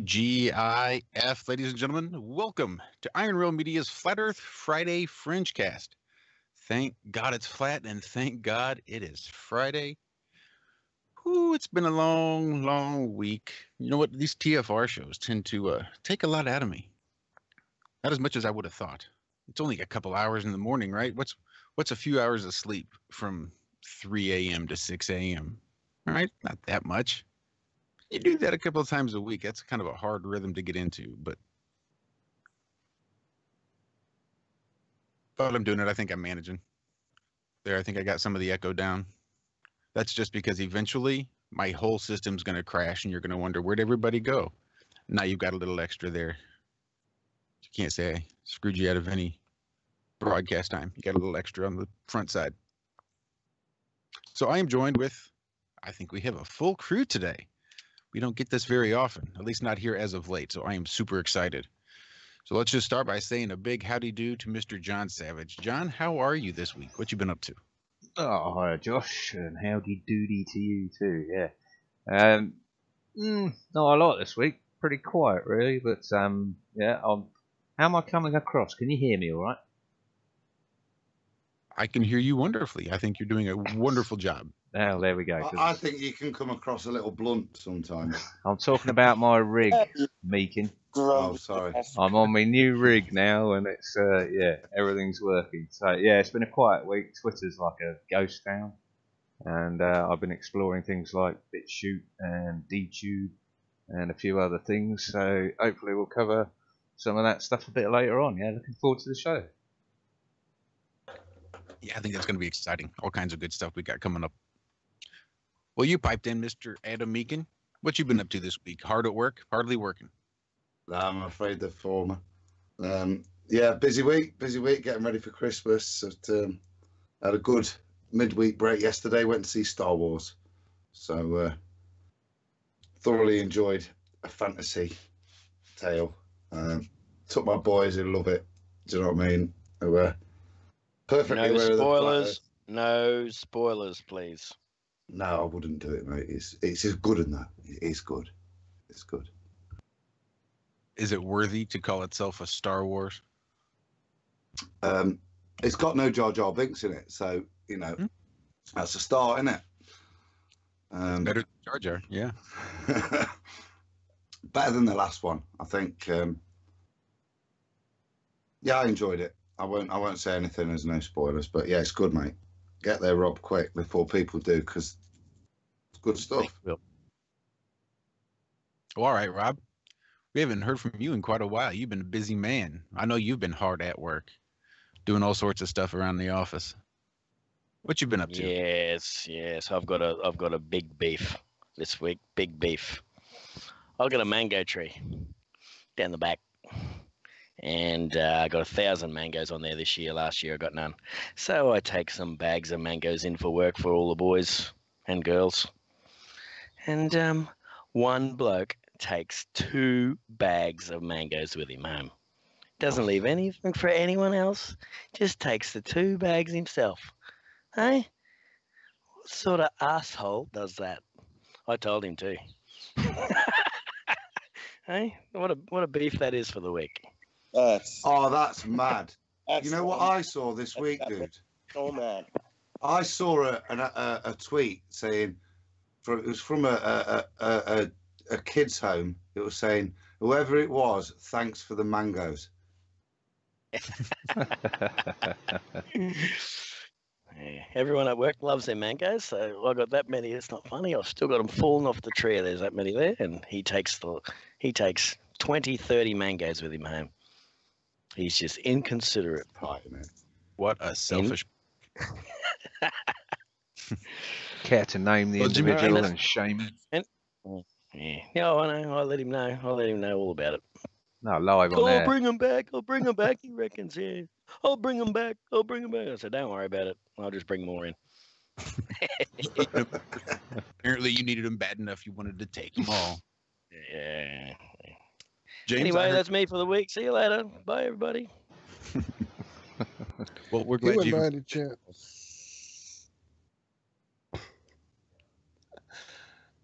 GIF, ladies and gentlemen. Welcome to IronRealmMedia's Flat Earth Friday FRINGE-CAST. Thank God it's flat, and thank God it is Friday. Whew, it's been a long, long week. You know what? These TFR shows tend to take a lot out of me. Not as much as I would have thought. It's only a couple hours in the morning, right? What's a few hours of sleep from 3 a.m. to 6 a.m.? All right, not that much. You do that a couple of times a week. That's kind of a hard rhythm to get into, but while I'm doing it, I think I'm managing. There, I think I got some of the echo down. That's just because eventually my whole system's going to crash and you're going to wonder, where'd everybody go? Now you've got a little extra there. You can't say I screwed you out of any broadcast time. You got a little extra on the front side. So I am joined with, I think we have a full crew today. We don't get this very often, at least not here as of late, so I am super excited. So let's just start by saying a big howdy do to Mr. John Savage. John, how are you this week? What you been up to? Oh, hi, Josh, and howdy doody to you too, yeah. Not a lot this week, pretty quiet really, but yeah, how am I coming across? Can you hear me all right? I can hear you wonderfully. I think you're doing a wonderful job. Oh, there we go. I think you can come across a little blunt sometimes. I'm talking about my rig, Meakin. Oh, sorry. I'm on my new rig now, and it's yeah, everything's working. So yeah, it's been a quiet week. Twitter's like a ghost town, and I've been exploring things like BitChute and DTube and a few other things. So hopefully we'll cover some of that stuff a bit later on. Yeah, looking forward to the show. Yeah, I think that's going to be exciting. All kinds of good stuff we got coming up. Well, you piped in, Mr. Adam Meakin. What you been up to this week? Hard at work? Hardly working? I'm afraid the former. Yeah, busy week, getting ready for Christmas. Had a good midweek break yesterday, went to see Star Wars. So thoroughly enjoyed a fantasy tale. Took my boys who love it. Do you know what I mean? Perfectly no spoilers. No spoilers, please. No, I wouldn't do it, mate. It's as good as that. It is good. It's good. Is it worthy to call itself a Star Wars? It's got no Jar Jar Binks in it, so you know that's a start, isn't it? Better than Jar Jar, yeah. Better than the last one, I think. Yeah, I enjoyed it. I won't say anything. There's no spoilers, but yeah, it's good, mate. Get there, Rob, quick before people do, because it's good stuff. Well, all right, Rob. We haven't heard from you in quite a while. You've been a busy man. I know you've been hard at work, doing all sorts of stuff around the office. What you been up to? Yes. I've got a big beef this week. Big beef. I've got a mango tree down the back. And I got 1,000 mangoes on there this year. Last year I got none. So I take some bags of mangoes in for work for all the boys and girls. And one bloke takes 2 bags of mangoes with him home. Doesn't leave anything for anyone else. Just takes the 2 bags himself. Hey? What sort of asshole does that? I told him to. Hey? What a beef that is for the week. That's mad. You know what I saw this week, dude? Oh man! I saw a tweet saying, it was from a kid's home. It was saying, whoever it was, thanks for the mangoes. Yeah, everyone at work loves their mangoes, so I got that many. It's not funny. I've still got them falling off the tree. There's that many there, and he takes 20, 30 mangoes with him home. He's just inconsiderate. What a selfish. Care to name the individual and shame him? Yeah, I know. I'll let him know. I'll let him know all about it. No, live on there. I'll bring him back. He reckons, yeah. I'll bring him back. I said, don't worry about it. I'll just bring more in. Apparently you needed them bad enough you wanted to take them all. Yeah. James, anyway, that's me for the week. See you later. Bye, everybody. Well, we're glad you invited chat.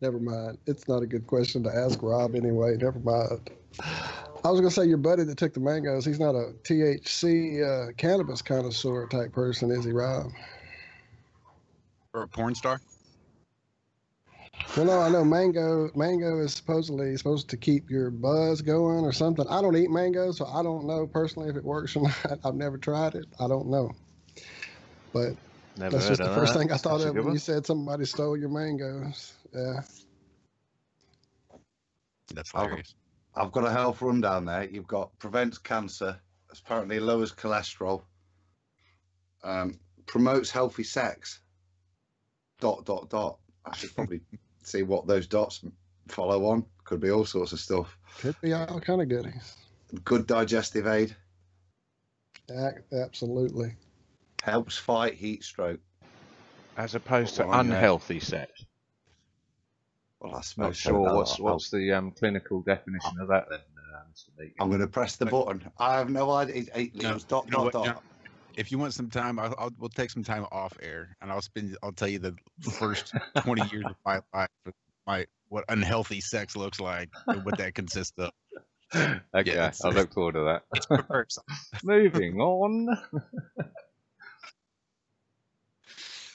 Never mind. It's not a good question to ask Rob anyway. Never mind. I was going to say your buddy that took the mangoes, he's not a THC cannabis connoisseur type person, is he, Rob? Or a porn star? Well, no, I know mango is supposedly supposed to keep your buzz going or something. I don't eat mango, so I don't know personally if it works or not. I've never tried it. I don't know. But Never that's heard just the of first that. thing I thought That's a of good when one. you said somebody stole your mangoes. Yeah. That's hilarious. I've got a health rundown there. You've got prevents cancer, apparently lowers cholesterol, promotes healthy sex. ... I should probably see what those dots follow on. Could be all sorts of stuff. Could be all kind of goodies. Good digestive aid. Absolutely. Helps fight heat stroke. As opposed to Well, on your head. unhealthy sex. Well, I Not suppose sure so. what's the clinical definition of that then, Mr. Meakin? I'm going to press the button. I have no idea. It No, was dot, you know dot, what, dot. John? If you want some time, we'll take some time off air, and I'll tell you the first 20 years of my life, what unhealthy sex looks like and what that consists of. Okay, Yeah, I look forward to It's that. perverse. Moving on.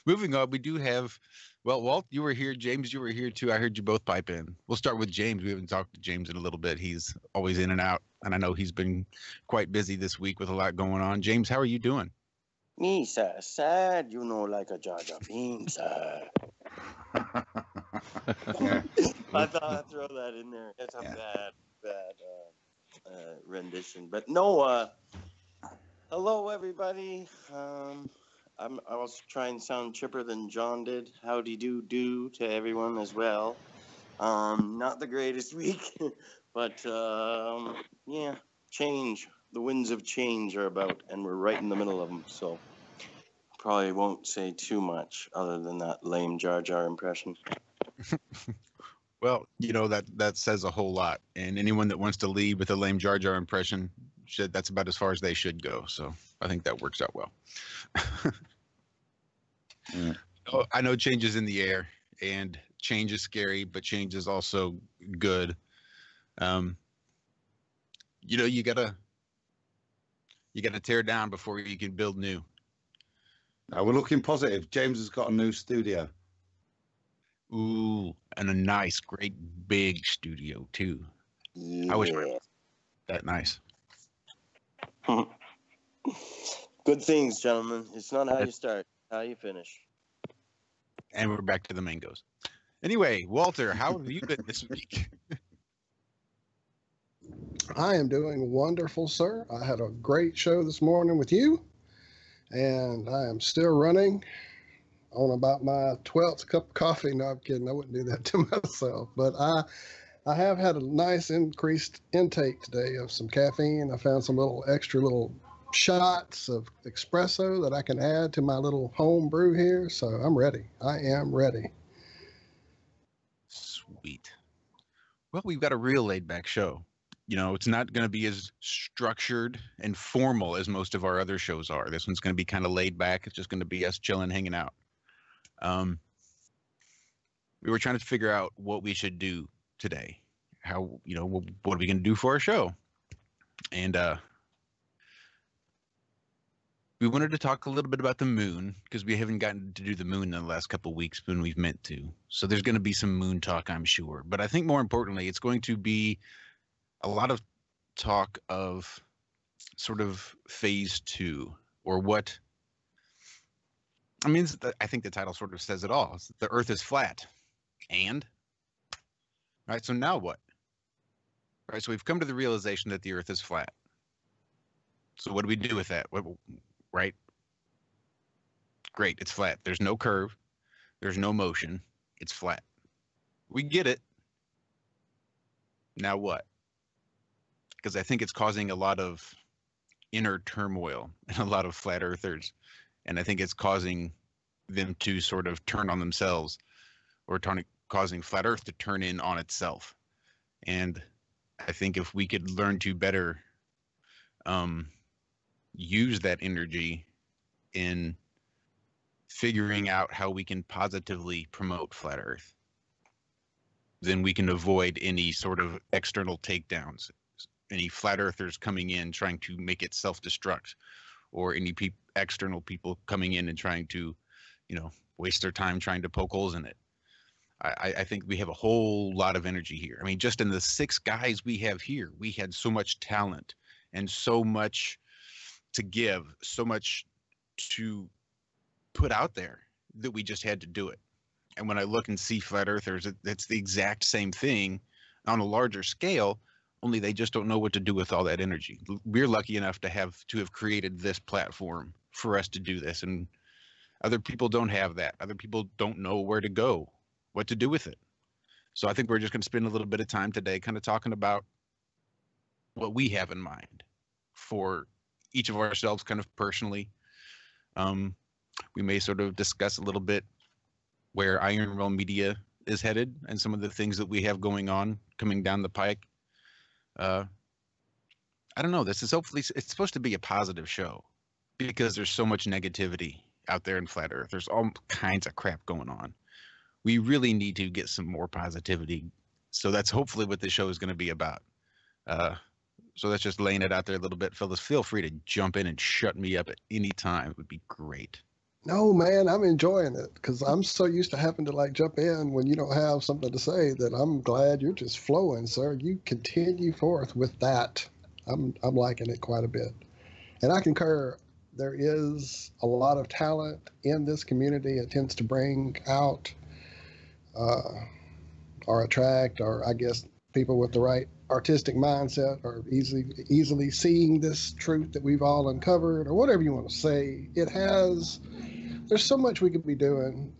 Moving on, we do have, well, Walt, you were here. James, you were here too. I heard you both pipe in. We'll start with James. We haven't talked to James in a little bit. He's always in and out, and I know he's been quite busy this week with a lot going on. James, how are you doing? Me, sir, sad, like a Jar Jar Binks, sir. I thought I'd throw that in there. It's a bad rendition. But no, hello, everybody. I was trying to sound chipper than John did. Howdy do to everyone as well. Not the greatest week, but yeah, change. The winds of change are about, and we're right in the middle of them. So probably won't say too much other than that lame Jar Jar impression. Well, that says a whole lot. And anyone that wants to lead with a lame Jar Jar impression, that's about as far as they should go. So I think that works out well. Yeah. Oh, I know change is in the air, and change is scary, but change is also good. You gotta tear down before you can build new. Now we're looking positive. James has got a new studio. Ooh, and a nice, great big studio too. Yeah. I wish mine was that nice. Good things, gentlemen. It's not how you start, how you finish. And we're back to the mangoes. Anyway, Walter, how have you been this week? I am doing wonderful, sir. I had a great show this morning with you, and I am still running on about my 12th cup of coffee. No, I'm kidding. I wouldn't do that to myself. But I have had a nice increased intake today of some caffeine. I found some extra little shots of espresso that I can add to my little home brew here. So I'm ready. I am ready. Sweet. Well, we've got a real laid-back show. It's not going to be as structured and formal as most of our other shows are. This one's going to be kind of laid back. It's just going to be us chilling, hanging out. We were trying to figure out what we should do today. How, what are we going to do for our show? And we wanted to talk a little bit about the moon, because we haven't gotten to do the moon in the last couple of weeks when we've meant to. So there's going to be some moon talk, I'm sure. But I think more importantly, it's going to be a lot of talk of sort of phase 2, or what. I mean, I think the title sort of says it all. The Earth is flat. And? All right, so now what? All right, so we've come to the realization that the Earth is flat. So what do we do with that? Right? Great, it's flat. There's no curve. There's no motion. It's flat. We get it. Now what? Because I think it's causing a lot of inner turmoil in a lot of flat earthers. And I think it's causing them to sort of turn on themselves, or causing flat earth to turn in on itself. And I think if we could learn to better use that energy in figuring out how we can positively promote flat earth, then we can avoid any sort of external takedowns, any flat earthers coming in trying to make it self-destruct, or any external people coming in and trying to, waste their time trying to poke holes in it. I think we have a whole lot of energy here. I mean, just in the 6 guys we have here, we had so much talent and so much to give, so much to put out there that we just had to do it. And when I look and see flat earthers, it's the exact same thing on a larger scale, only they just don't know what to do with all that energy. We're lucky enough to have created this platform for us to do this, and other people don't have that. Other people don't know where to go, what to do with it. So I think we're just going to spend a little bit of time today kind of talking about what we have in mind for each of ourselves kind of personally. We may sort of discuss a little bit where IronRealmMedia is headed and some of the things that we have going on coming down the pike. I don't know. This is hopefully, it's supposed to be a positive show because there's so much negativity out there in flat earth. There's all kinds of crap going on. We really need to get some more positivity. So that's hopefully what this show is going to be about. So that's just laying it out there a little bit. Fellas, feel free to jump in and shut me up at any time. It would be great. No, man, I'm enjoying it because I'm so used to having to like jump in when you don't have something to say that I'm glad you're just flowing, sir. You continue forth with that. I'm liking it quite a bit. And I concur. There is a lot of talent in this community. It tends to bring out or attract, or I guess people with the right artistic mindset are easily seeing this truth that we've all uncovered, or whatever you want to say. There's so much we could be doing.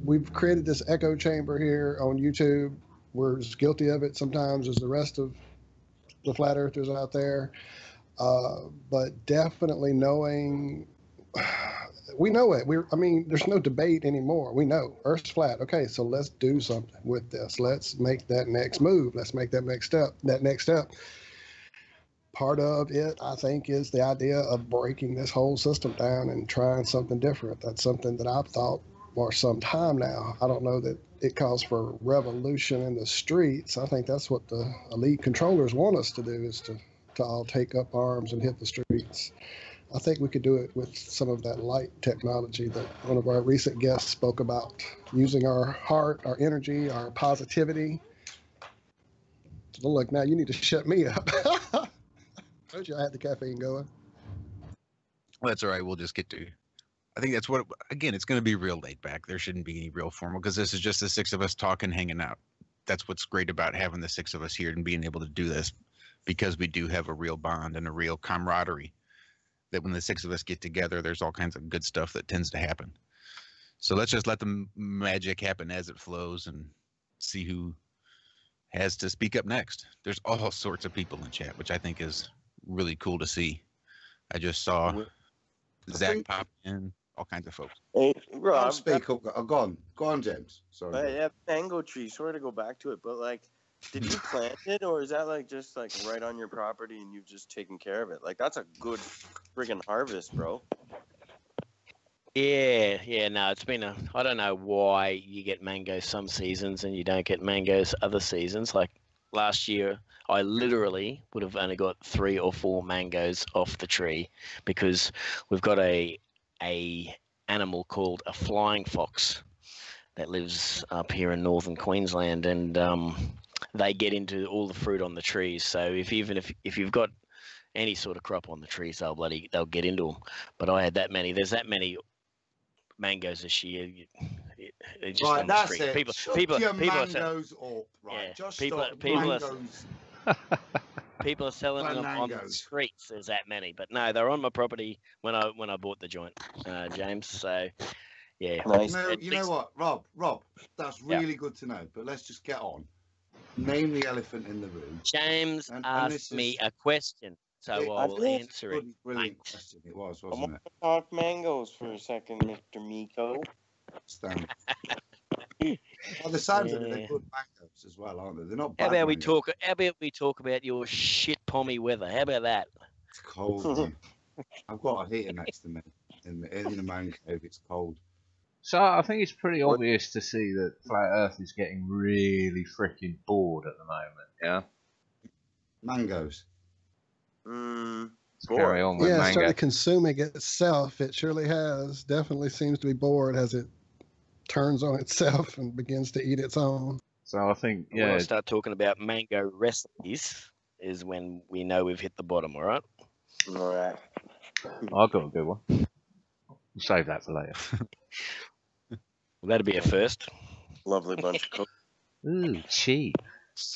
We've created this echo chamber here on YouTube. We're as guilty of it sometimes as the rest of the flat earthers out there. But definitely knowing, we know it. There's no debate anymore. We know Earth's flat. Okay, so let's do something with this. Let's make that next move. Let's make that next step. Part of it, I think, is the idea of breaking this whole system down and trying something different. That's something that I've thought for some time now. I don't know that it calls for revolution in the streets. I think that's what the elite controllers want us to do, is to all take up arms and hit the streets. I think we could do it with some of that light technology that one of our recent guests spoke about, using our heart, our energy, our positivity. So look, now you need to shut me up. Told you I had the caffeine going. Well, that's all right. We'll just get to, I think that's what, again, it's going to be real laid back. There shouldn't be any real formal, because this is just the 6 of us talking, hanging out. That's what's great about having the 6 of us here and being able to do this, because we do have a real bond and a real camaraderie, that when the 6 of us get together, there's all kinds of good stuff that tends to happen. So let's just let the magic happen as it flows and see who has to speak up next. There's all sorts of people in chat, which I think is really cool to see. I just saw Zach pop in, all kinds of folks. Hey, Rob, I'll speak up. Go on, James. Sorry. Yeah, mango tree. Sorry to go back to it, but like, did you plant it, or is that like just like right on your property and you've just taken care of it? Like, that's a good friggin' harvest, bro. Yeah, no, it's been I don't know why you get mangoes some seasons and you don't get mangoes other seasons. Like last year, I literally would have only got 3 or 4 mangoes off the tree, because we've got a animal called a flying fox that lives up here in northern Queensland, and they get into all the fruit on the trees. So if you've got any sort of crop on the trees, they'll get into them. But I had that many. There's that many mangoes this year. Just right, on the that's street. it. People your are mangoes up, right? Yeah, Just people stop are- mangoes. People are selling them on the Mangoes. streets. There's that many, but no, they're on my property when I bought the joint, James. So yeah, Nice. No, you know what, Rob, that's really good to know. But let's just get on. Name the elephant in the room. James And asked me a question, so I will answer it. Brilliant question it was, I wasn't want it? to talk mangoes for a second, Mr. Miko. Stan. Well, the sounds of it, they're good mangoes as well, aren't they? They're not bad. How about mangoes. we talk about your shit pommy weather? How about that? It's cold, man. I've got a heater next to me in the man cave. It's cold. So I think it's pretty obvious to see that Flat Earth is getting really freaking bored at the moment, yeah? Mangoes. Let's carry on with Yeah, it Mango. started consuming itself. It surely has. Definitely seems to be bored as it turns on itself and begins to eat its own. So I think, When I yeah, start talking about mango recipes, is when we know we've hit the bottom. All right. All right. I've got a good one. We'll save that for later. Well, that'd be a first. Lovely bunch of cookies. Ooh, cheap.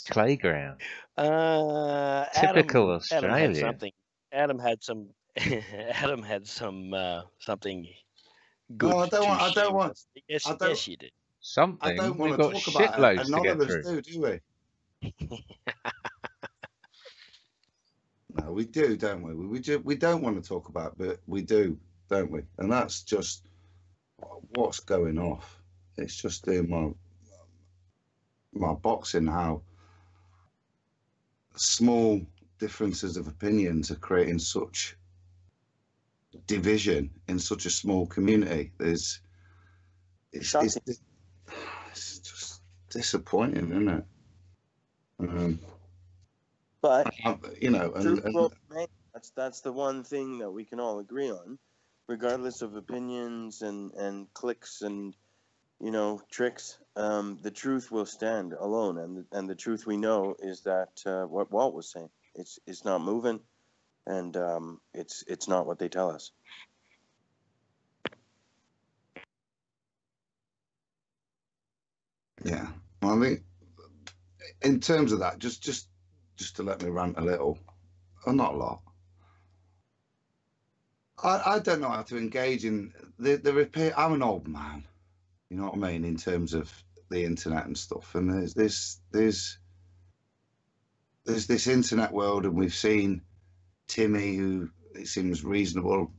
Playground. Adam Typical had Australia. something. Adam had some. Adam had some something good. No, I don't want. I don't want. Yes, I don't- yes, you did. Something. I don't We've want to got talk about it, shitloads and to none get of us through. do we? No, we do, don't we? We don't want to talk about it, but we do, don't we? And that's just what's going off. It's just in my boxing how small differences of opinions are creating such division in such a small community. It's just disappointing, isn't it? But you know, truth will remain. That's the one thing that we can all agree on, regardless of opinions and clicks and tricks. The truth will stand alone, and the truth we know is that what Walt was saying. It's not moving, and it's not what they tell us. Yeah, well, I think in terms of that, just to let me rant a little, or not a lot. I don't know how to engage in the repair. I'm an old man, you know what I mean, in terms of the internet and stuff. And there's this internet world, and we've seen Timmy, who it seems reasonable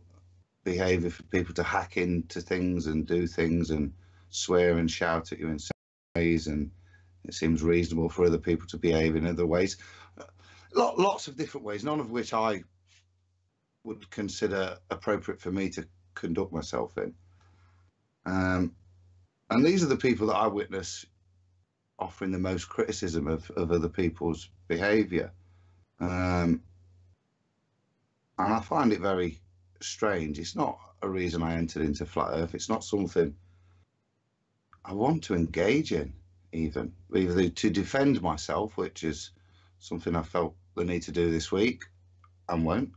behaviour for people to hack into things and do things and swear and shout at you in some ways, and it seems reasonable for other people to behave in other ways. Lots of different ways, none of which I would consider appropriate for me to conduct myself in. And these are the people that I witness offering the most criticism of other people's behaviour. And I find it very strange. It's not a reason I entered into Flat Earth. It's not something I want to engage in, either to defend myself, which is something I felt the need to do this week and won't,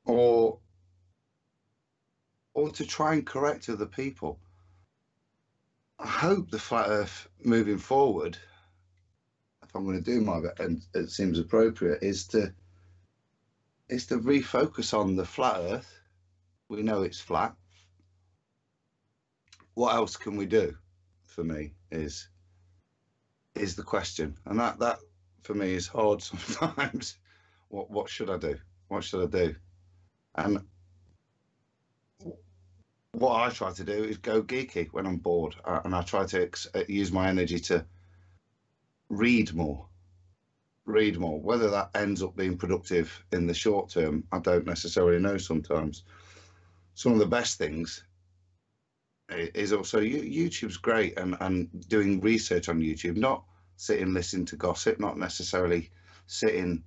or to try and correct other people. I hope the Flat Earth moving forward, if I'm going to do my bit, and it seems appropriate, is to refocus on the Flat Earth. We know it's flat. What else can we do? For me, is the question, and that for me is hard sometimes. What should I do? What should I do? And what I try to do is go geeky when I'm bored, and I try to use my energy to read more. Whether that ends up being productive in the short term, I don't necessarily know. Sometimes some of the best things is also YouTube's great, and doing research on YouTube, not sitting listening to gossip, not necessarily sitting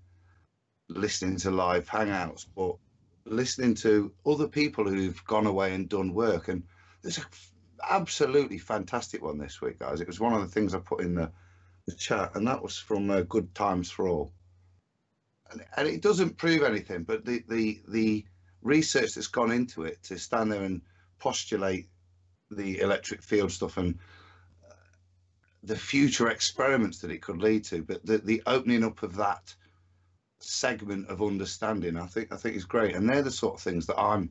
listening to live hangouts, but listening to other people who've gone away and done work. And there's an absolutely fantastic one this week, guys. It was one of the things I put in the chat, and that was from Good-Times-4-all. And it doesn't prove anything, but the research that's gone into it to stand there and postulate the electric field stuff and the future experiments that it could lead to, but the opening up of that segment of understanding, I think is great. And they're the sort of things that I'm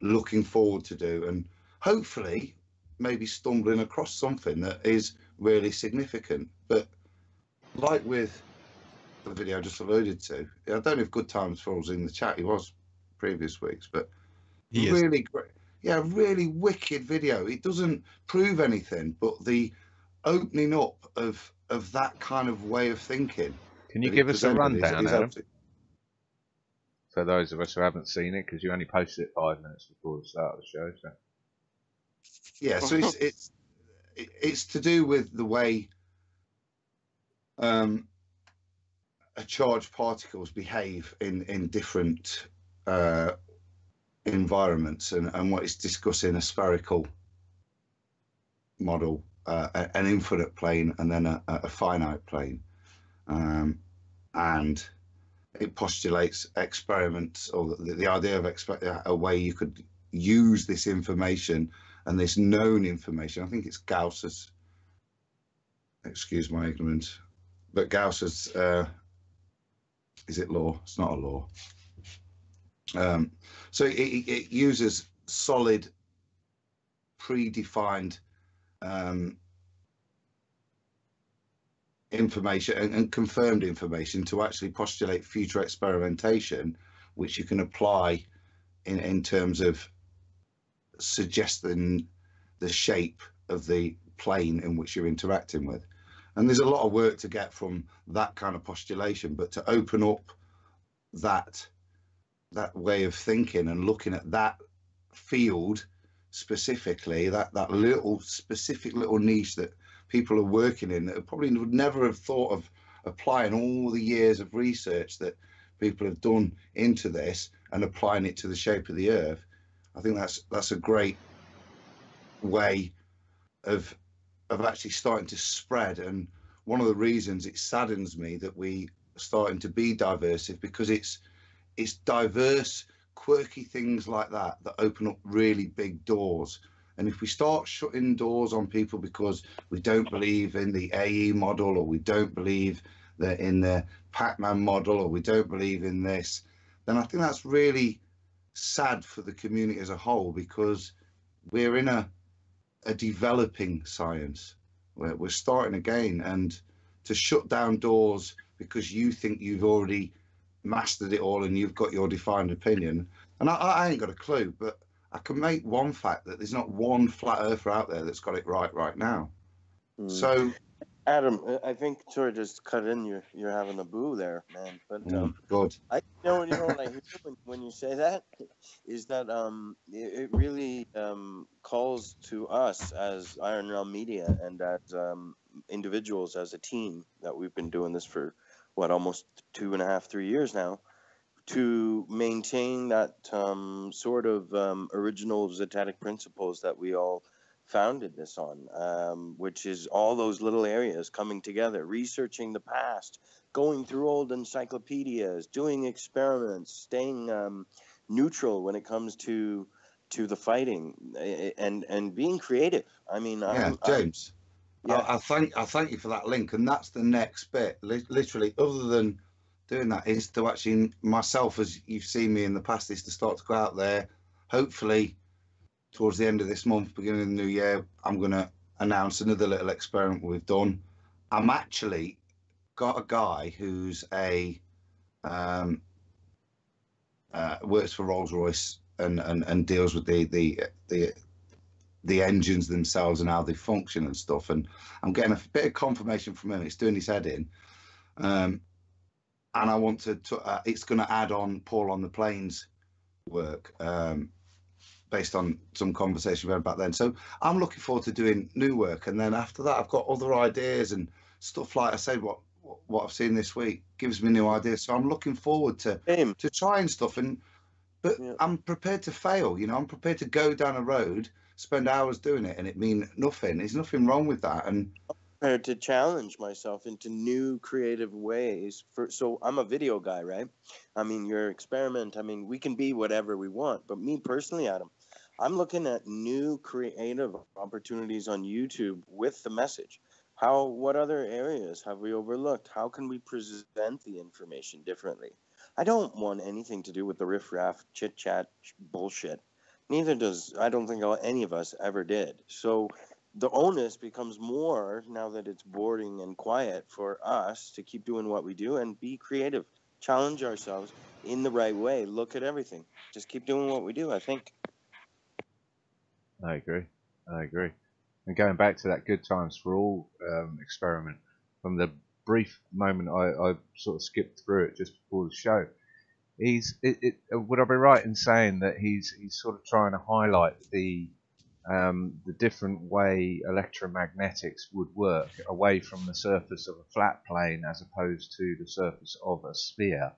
looking forward to do, and hopefully maybe stumbling across something that is really significant. But like with the video I just alluded to, I don't know if Good-Times4all's in the chat. He was previous weeks, but He really great. Yeah, really wicked video. It doesn't prove anything, but the opening up of that kind of way of thinking. Can you give us a rundown, Adam? Absolutely... For those of us who haven't seen it, because you only posted it 5 minutes before the start of the show. So. Yeah, so it's to do with the way a charged particles behave in different environments, and what it's discussing a spherical model, an infinite plane, and then a finite plane, and it postulates experiments, or the idea of a way you could use this information and this known information. I think it's Gauss's, excuse my ignorance, but Gauss's, is it law? It's not a law. So it uses solid, predefined information and confirmed information to actually postulate future experimentation, which you can apply in terms of suggesting the shape of the plane in which you're interacting with. And there's a lot of work to get from that kind of postulation, but to open up that way of thinking and looking at that field specifically, that little specific little niche that people are working in, that probably would never have thought of applying all the years of research that people have done into this and applying it to the shape of the Earth. I think that's a great way of actually starting to spread. And one of the reasons it saddens me that we are starting to be diverse is because it's diverse, quirky things like that open up really big doors. And if we start shutting doors on people because we don't believe in the AE model, or we don't believe that in the Pac-Man model, or we don't believe in this, then I think that's really sad for the community as a whole, because we're in a developing science. We're starting again, and to shut down doors because you think you've already mastered it all and you've got your defined opinion, and I ain't got a clue, but I can make one fact that there's not one flat earther out there that's got it right now. So Adam, I think, sorry, just cut in. You're having a boo there, man. But God, you know what I hear when you say that is that it really calls to us as IronRealmMedia and as individuals, as a team, that we've been doing this for almost 2.5, 3 years now, to maintain that sort of original Zetetic principles that we all founded this on, which is all those little areas coming together, researching the past, going through old encyclopedias, doing experiments, staying neutral when it comes to the fighting, and being creative. I mean, James, yeah. I thank you for that link, and that's the next bit. Literally, other than doing that, is to actually, myself, as you've seen me in the past, is to start to go out there. Hopefully, towards the end of this month, beginning of the new year, I'm going to announce another little experiment we've done. I'm actually got a guy who's works for Rolls-Royce and deals with the engines themselves and how they function and stuff. And I'm getting a bit of confirmation from him. It's doing his head in. And I want to it's going to add on Paul on the Planes work, based on some conversation we had back then. So I'm looking forward to doing new work. And then after that, I've got other ideas and stuff, like I said, what I've seen this week gives me new ideas. So I'm looking forward to trying stuff. But yeah, I'm prepared to fail. I'm prepared to go down a road, spend hours doing it, and it mean nothing. There's nothing wrong with that. And prepared to challenge myself into new creative ways. So I'm a video guy, right? I mean, your experiment, I mean, we can be whatever we want. But me personally, Adam, I'm looking at new creative opportunities on YouTube with the message. What other areas have we overlooked? How can we present the information differently? I don't want anything to do with the riffraff, chit-chat bullshit. I don't think any of us ever did. So the onus becomes more, now that it's boring and quiet, for us to keep doing what we do and be creative. Challenge ourselves in the right way. Look at everything. Just keep doing what we do, I think. I agree. And going back to that Good-Times-for-All experiment, from the brief moment I sort of skipped through it just before the show, would I be right in saying that he's sort of trying to highlight the the different way electromagnetics would work away from the surface of a flat plane as opposed to the surface of a sphere,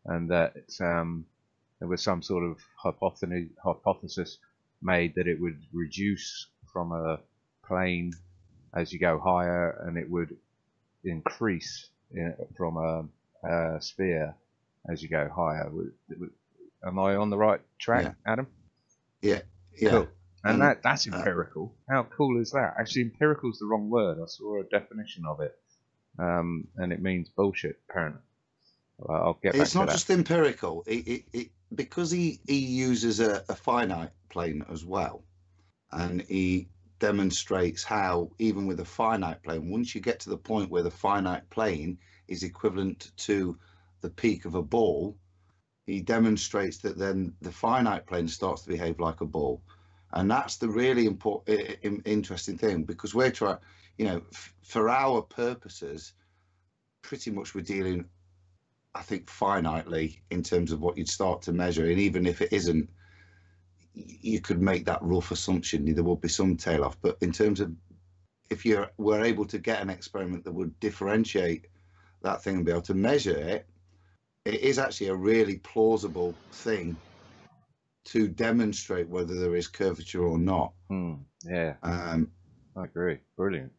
and that there was some sort of hypothesis made that it would reduce from a plane as you go higher, and it would increase from a sphere as you go higher. Am I on the right track, Yeah. Adam? Yeah. Cool. And that's empirical. How cool is that? Actually, empirical is the wrong word. I saw a definition of it, and it means bullshit, apparently. I'll get back to that. It's not just empirical. Because he uses a finite plane as well, and he demonstrates how, even with a finite plane, once you get to the point where the finite plane is equivalent to the peak of a ball, he demonstrates that then the finite plane starts to behave like a ball. And that's the really important, interesting thing, because we're trying, for our purposes, pretty much we're dealing, I think, finitely in terms of what you'd start to measure. And even if it isn't, you could make that rough assumption, there will be some tail off. But in terms of, if you were able to get an experiment that would differentiate that thing and be able to measure it, it is actually a really plausible thing to demonstrate whether there is curvature or not. Yeah, I agree. Brilliant.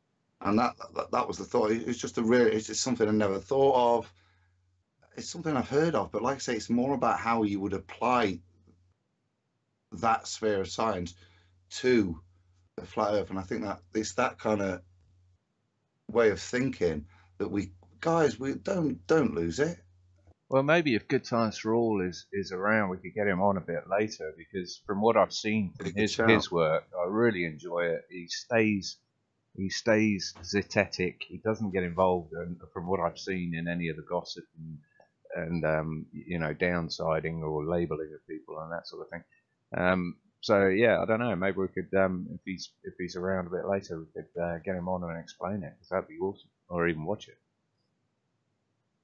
And that was the thought. It's just it's just something I never thought of. It's something I've heard of, but like I say, it's more about how you would apply that sphere of science to the flat Earth. And I think that it's that kind of way of thinking that we don't lose it. Well, maybe if Gudtims4all is around, we could get him on a bit later, because from what I've seen from his work, I really enjoy it. He stays zetetic. He doesn't get involved, from what I've seen, in any of the gossip and downsiding or labeling of people and that sort of thing. So yeah, I don't know. Maybe we could, if he's around a bit later, we could get him on and explain it, because that'd be awesome, or even watch it.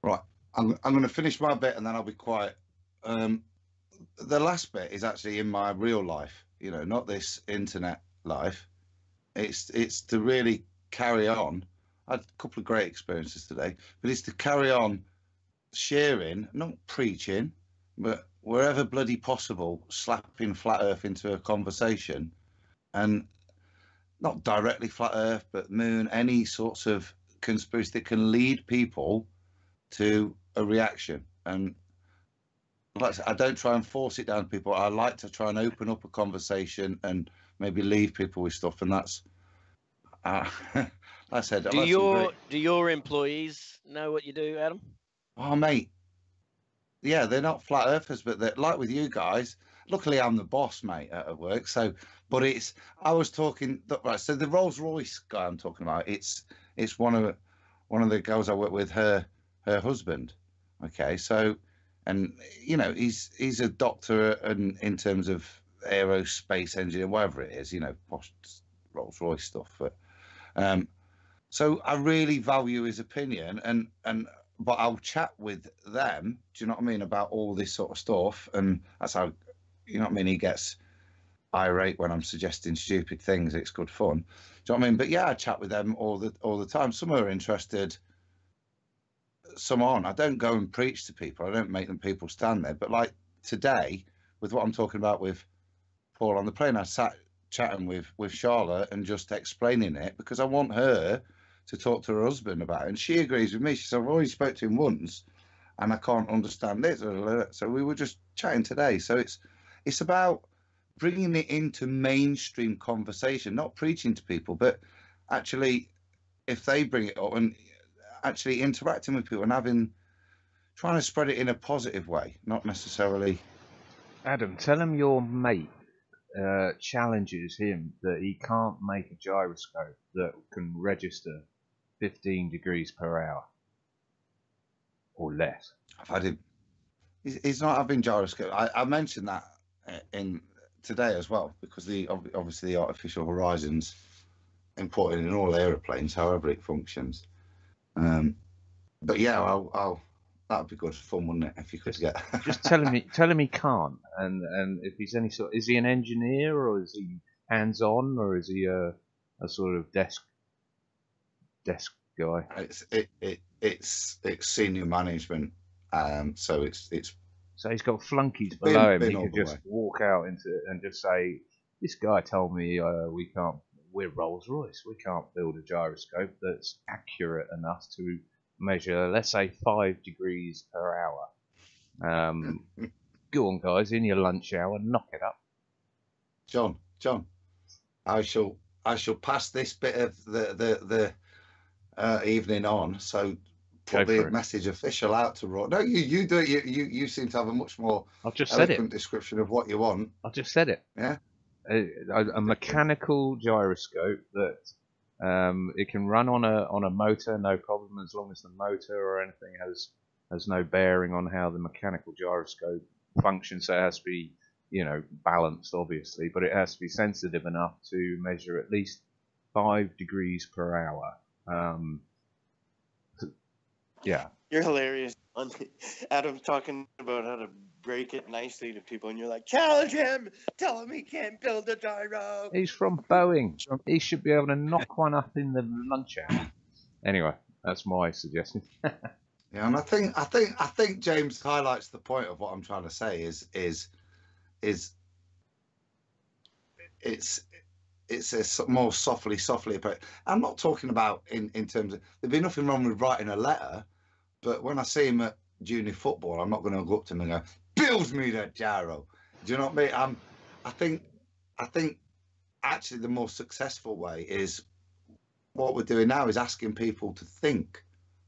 Right. I'm going to finish my bit and then I'll be quiet. The last bit is actually in my real life, not this internet life. It's to really carry on. I had a couple of great experiences today, but it's to carry on sharing, not preaching, but wherever bloody possible, slapping flat Earth into a conversation, and not directly flat Earth, but moon, any sorts of conspiracy that can lead people to a reaction. And like I said, I don't try and force it down to people. I like to try and open up a conversation and maybe leave people with stuff. And that's like I said, do your employees know what you do, Adam? Oh mate, yeah, they're not flat earthers, but they're like with you guys. Luckily I'm the boss, mate, at work. So but I was talking, right, so the Rolls Royce guy I'm talking about, it's one of the girls I work with, her husband. Okay, so, and he's a doctor and in terms of aerospace engineer, whatever it is, posh Rolls Royce stuff. But so I really value his opinion, but I'll chat with them. Do you know what I mean, about all this sort of stuff? And that's how, he gets irate when I'm suggesting stupid things. It's good fun. Do you know what I mean? But yeah, I chat with them all the time. Some are interested, some aren't. I don't go and preach to people. I don't make them people stand there. But like today, with what I'm talking about with Paul on the plane, I sat chatting with Charlotte and just explaining it, because I want her to talk to her husband about it. And she agrees with me. She said, I've already spoke to him once and I can't understand this. So we were just chatting today. So it's about bringing it into mainstream conversation, not preaching to people, but actually, if they bring it up and actually interacting with people and trying to spread it in a positive way, not necessarily. Adam, tell him your mate challenges him that he can't make a gyroscope that can register 15 degrees per hour or less. I've had him. He's not having gyroscope. I mentioned that in today as well, because obviously the artificial horizon's important in all aeroplanes, however it functions. But yeah, I'll that would be good fun, wouldn't it, if you could just tell him he can't, and if he's any sort, is he an engineer or is he hands-on, or is he a sort of desk guy? It's senior management. So it's So he's got flunkies been- below him. been He all could the just way. walk out into and just say, "This guy told me we can't. We're Rolls Royce. We can't build a gyroscope that's accurate enough to measure, let's say, 5 degrees per hour. Go on, guys, in your lunch hour, knock it up." John, I shall pass this bit of the evening on. So Go put for the it. message official out to Raw. No, you do it. You seem to have a much more I've just said it. eloquent description of what you want. I just said it. Yeah. A mechanical gyroscope that it can run on a motor, no problem, as long as the motor or anything has no bearing on how the mechanical gyroscope functions. So it has to be, balanced, obviously, but it has to be sensitive enough to measure at least 5 degrees per hour. Yeah. You're hilarious. Adam talking about how to break it nicely to people, and you're like, challenge him, tell him he can't build a gyro. He's from Boeing. He should be able to knock one up in the lunch hour. Anyway, that's my suggestion. Yeah, and I think James highlights the point of what I'm trying to say is it's a more softly approach. I'm not talking about in terms of there'd be nothing wrong with writing a letter, but when I see him at junior football, I'm not going to go up to him and go, "Build me that gyro." Do you know what I mean? I think actually the more successful way is what we're doing now is asking people to think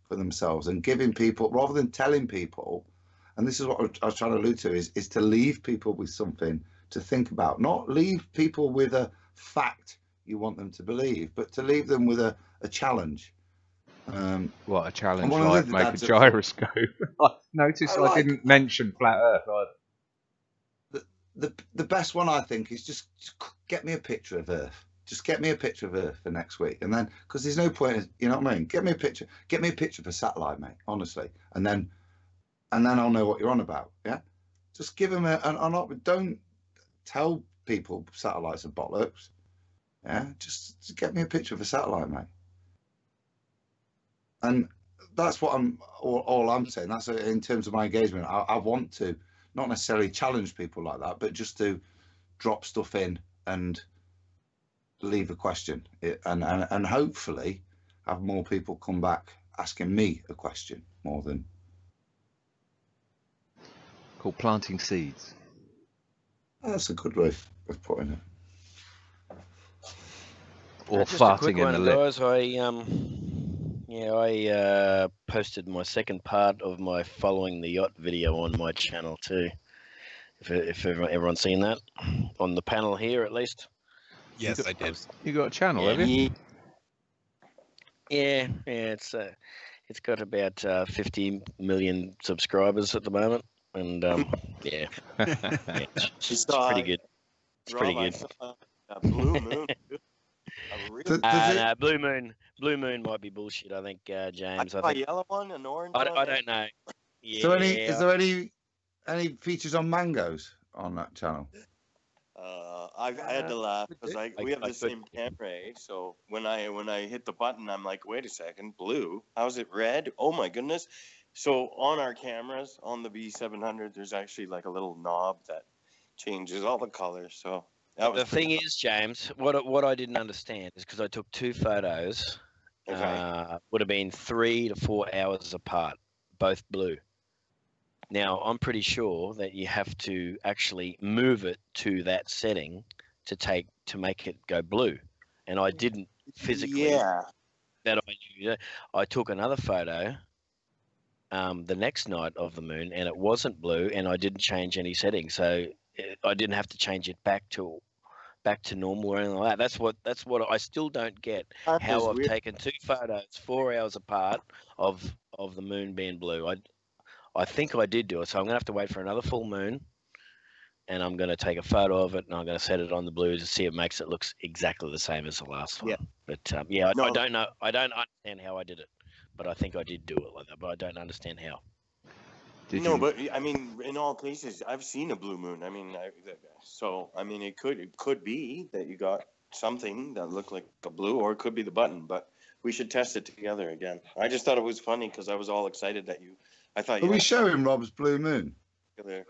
for themselves and giving people, rather than telling people, and this is what I was trying to allude to, is to leave people with something to think about, not leave people with a fact you want them to believe, but to leave them with a challenge. What a challenge, one of like the make a dads at gyroscope. Notice I didn't mention flat Earth either. The best one, I think, is just get me a picture of Earth. Just get me a picture of Earth for next week, and then, because there's no point, you know what I mean? Get me a picture for satellite, mate. Honestly, and then I'll know what you're on about. Yeah, just give them don't tell people satellites are bollocks. Yeah, just get me a picture of a satellite, mate. And that's what all I'm saying. That's in terms of my engagement. I want to not necessarily challenge people like that, but just to drop stuff in and leave a question, and hopefully have more people come back asking me a question more than. Called planting seeds. That's a good way of putting it. Or Just a quick farting in one, the lip. guys. I posted my second part of my following the yacht video on my channel too. If everyone's seen that on the panel here, at least. Yes, I did. You got a channel, have you? Yeah. It's got about 50 million subscribers at the moment, and yeah, it's pretty good. It's pretty good. A blue moon. No, Blue Moon might be bullshit. I think James. I think a yellow one, an orange I one. don't know. Yeah. So is there any features on mangoes on that channel? I had to laugh because we have the same camera, so when I hit the button, I'm like, wait a second, blue? How's it red? Oh my goodness! So on our cameras, on the B700, there's actually like a little knob that changes all the colors. So the thing is, James, what I didn't understand is because I took 2 photos, would have been 3 to 4 hours apart, both blue. Now, I'm pretty sure that you have to actually move it to that setting to make it go blue. And I didn't physically. Yeah. That I knew. I took another photo the next night of the moon, and it wasn't blue, and I didn't change any settings, so I didn't have to change it back to normal or anything like that. That's what I still don't get. How I've taken 2 photos 4 hours apart of the moon being blue. I think I did do it, so I'm going to have to wait for another full moon, and I'm going to take a photo of it, and I'm going to set it on the blue to see if it makes it look exactly the same as the last one. Yeah. But, I don't know. I don't understand how I did it, but I think I did do it like that, but I don't understand how. No, but I mean, in all cases, I've seen a blue moon. I mean, so I mean, it could be that you got something that looked like a blue, or it could be the button. But we should test it together again. I just thought it was funny because I was all excited that I thought Are you. we showing Rob's blue moon? There.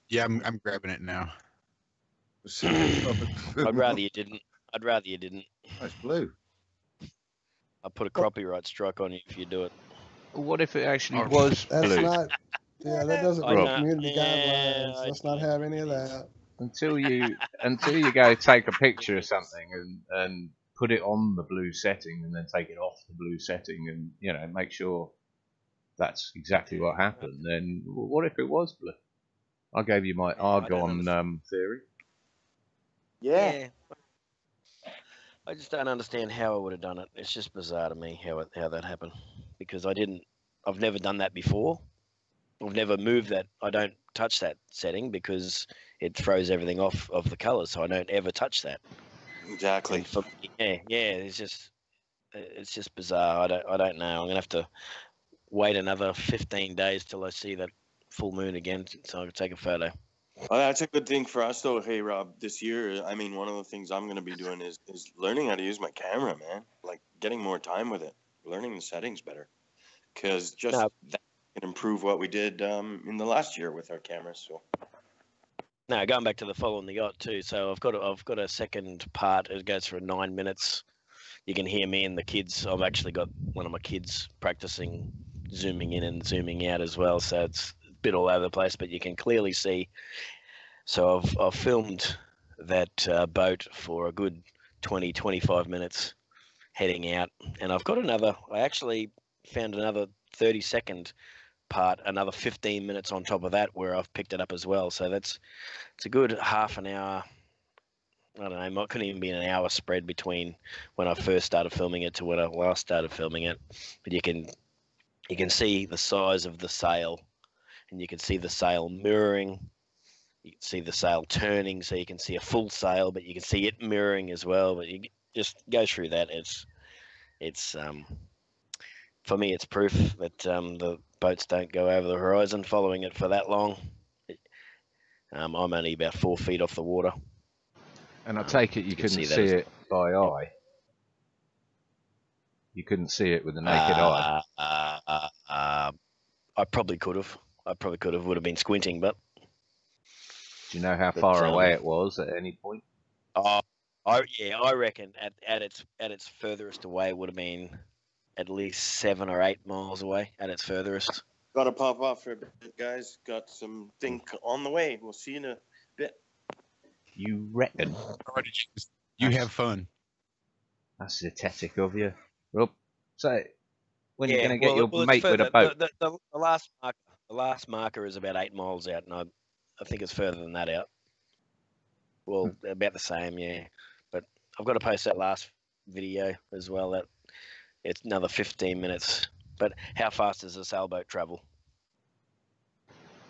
Yeah, I'm grabbing it now. I'd rather you didn't. I'd rather you didn't. Oh, it's blue. I'll put a copyright strike on you if you do it. What if it actually was That's blue? not. Yeah, that doesn't I meet know. community Yeah, guidelines. Let's not have any of that. Until you go take a picture of something and put it on the blue setting and then take it off the blue setting and, you know, make sure that's exactly what happened, then what if it was blue? I gave you my argon theory. Yeah. I just don't understand how I would have done it. It's just bizarre to me how that happened, because I've never done that before. I've never moved that. I don't touch that setting because it throws everything off of the colors, so I don't ever touch that. Exactly. It's just bizarre. I don't know. I'm gonna have to wait another 15 days till I see that full moon again, so I can take a photo. Well, that's a good thing for us, though. Hey, Rob, this year, I mean, one of the things I'm going to be doing is learning how to use my camera, man. Like getting more time with it, learning the settings better, because that can improve what we did in the last year with our cameras. So. No, going back to the following the yacht too. So I've got a second part. It goes for 9 minutes. You can hear me and the kids. I've actually got one of my kids practicing zooming in and zooming out as well. So it's a bit all over the place, but you can clearly see. So I've filmed that boat for a good 20-25 minutes heading out, and I've got I actually found another 30-second part, another 15 minutes on top of that where I've picked it up as well. So it's a good half an hour. I don't know, it couldn't even be an hour spread between when I first started filming it to when I last started filming it. But you can see the size of the sail, and you can see the sail mirroring. You can see the sail turning, so you can see a full sail, but you can see it mirroring as well. But you just go through that. It's for me, it's proof that the boats don't go over the horizon following it for that long. I'm only about 4 feet off the water. And I take it you couldn't see it by eye. You couldn't see it with the naked eye. I probably could have. Would have been squinting, but. Do you know how far away it was at any point? I reckon at its furthest away would have been at least 7 or 8 miles away at its furthest. Got to pop off for a bit, guys. Got some thing on the way. We'll see you in a bit. You reckon? You have fun. That's pathetic of you, Rob. So, when you're going to get your mate with a boat? The last marker is about 8 miles out, and I think it's further than that out. Well, about the same, yeah. But I've got to post that last video as well. That it's another 15 minutes. But how fast does a sailboat travel?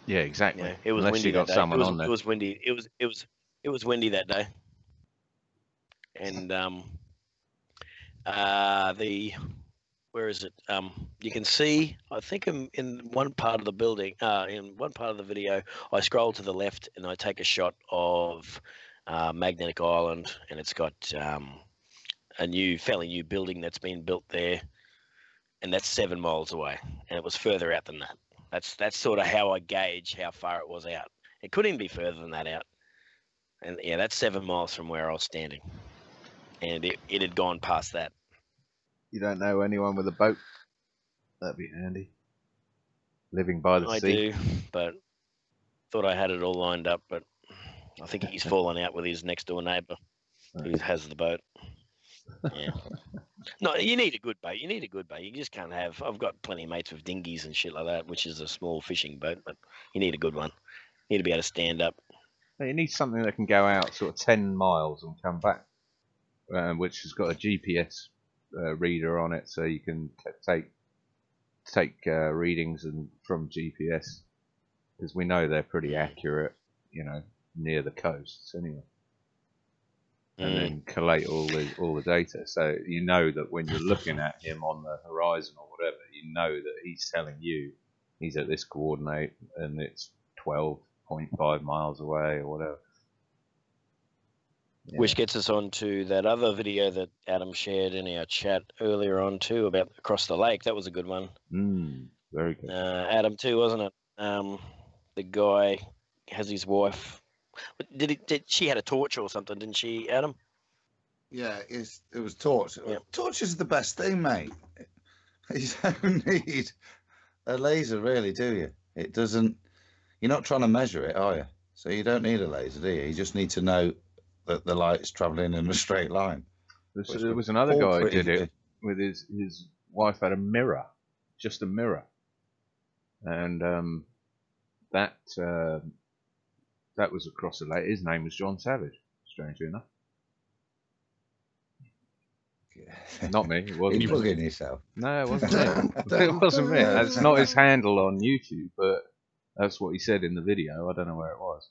Yeah, exactly. Yeah, it was Unless windy you got that day. someone on there. It was windy. It was windy that day. And where is it? You can see, I think in one part of the building, in one part of the video, I scroll to the left and I take a shot of Magnetic Island, and it's got a fairly new building that's been built there, and that's 7 miles away, and it was further out than that. That's sort of how I gauge how far it was out. It couldn't even be further than that out. And yeah, that's 7 miles from where I was standing, and it had gone past that. You don't know anyone with a boat? That'd be handy. Living by the sea. I do, but thought I had it all lined up, but I think he's fallen out with his next door neighbour who has the boat. Yeah. No, you need a good boat. You just can't have. I've got plenty of mates with dinghies and shit like that, which is a small fishing boat, but you need a good one. You need to be able to stand up. You need something that can go out sort of 10 miles and come back, which has got a GPS reader on it, so you can take readings from GPS, because we know they're pretty accurate, you know, near the coasts anyway. And then collate all the data, so you know that when you're looking at him on the horizon or whatever, you know that he's telling you he's at this coordinate and it's 12.5 miles away or whatever. Yeah. Which gets us on to that other video that Adam shared in our chat earlier on too about across the lake. That was a good one. Very good. Adam too, wasn't it? The guy has his wife. Did she had a torch or something? Didn't she, Adam? Yeah, it was torch. Yeah. Torch is the best thing, mate. You don't need a laser, really, do you? It doesn't. You're not trying to measure it, are you? So you don't need a laser, do you? You just need to know that the light's travelling in a straight line. There was another guy who did it with his wife had a mirror, just a mirror, and that was across the lake. His name was John Savage, strangely enough. Not me. It wasn't. You're bugging yourself. No, it wasn't me. It wasn't me. That's not his handle on YouTube, but that's what he said in the video. I don't know where it was.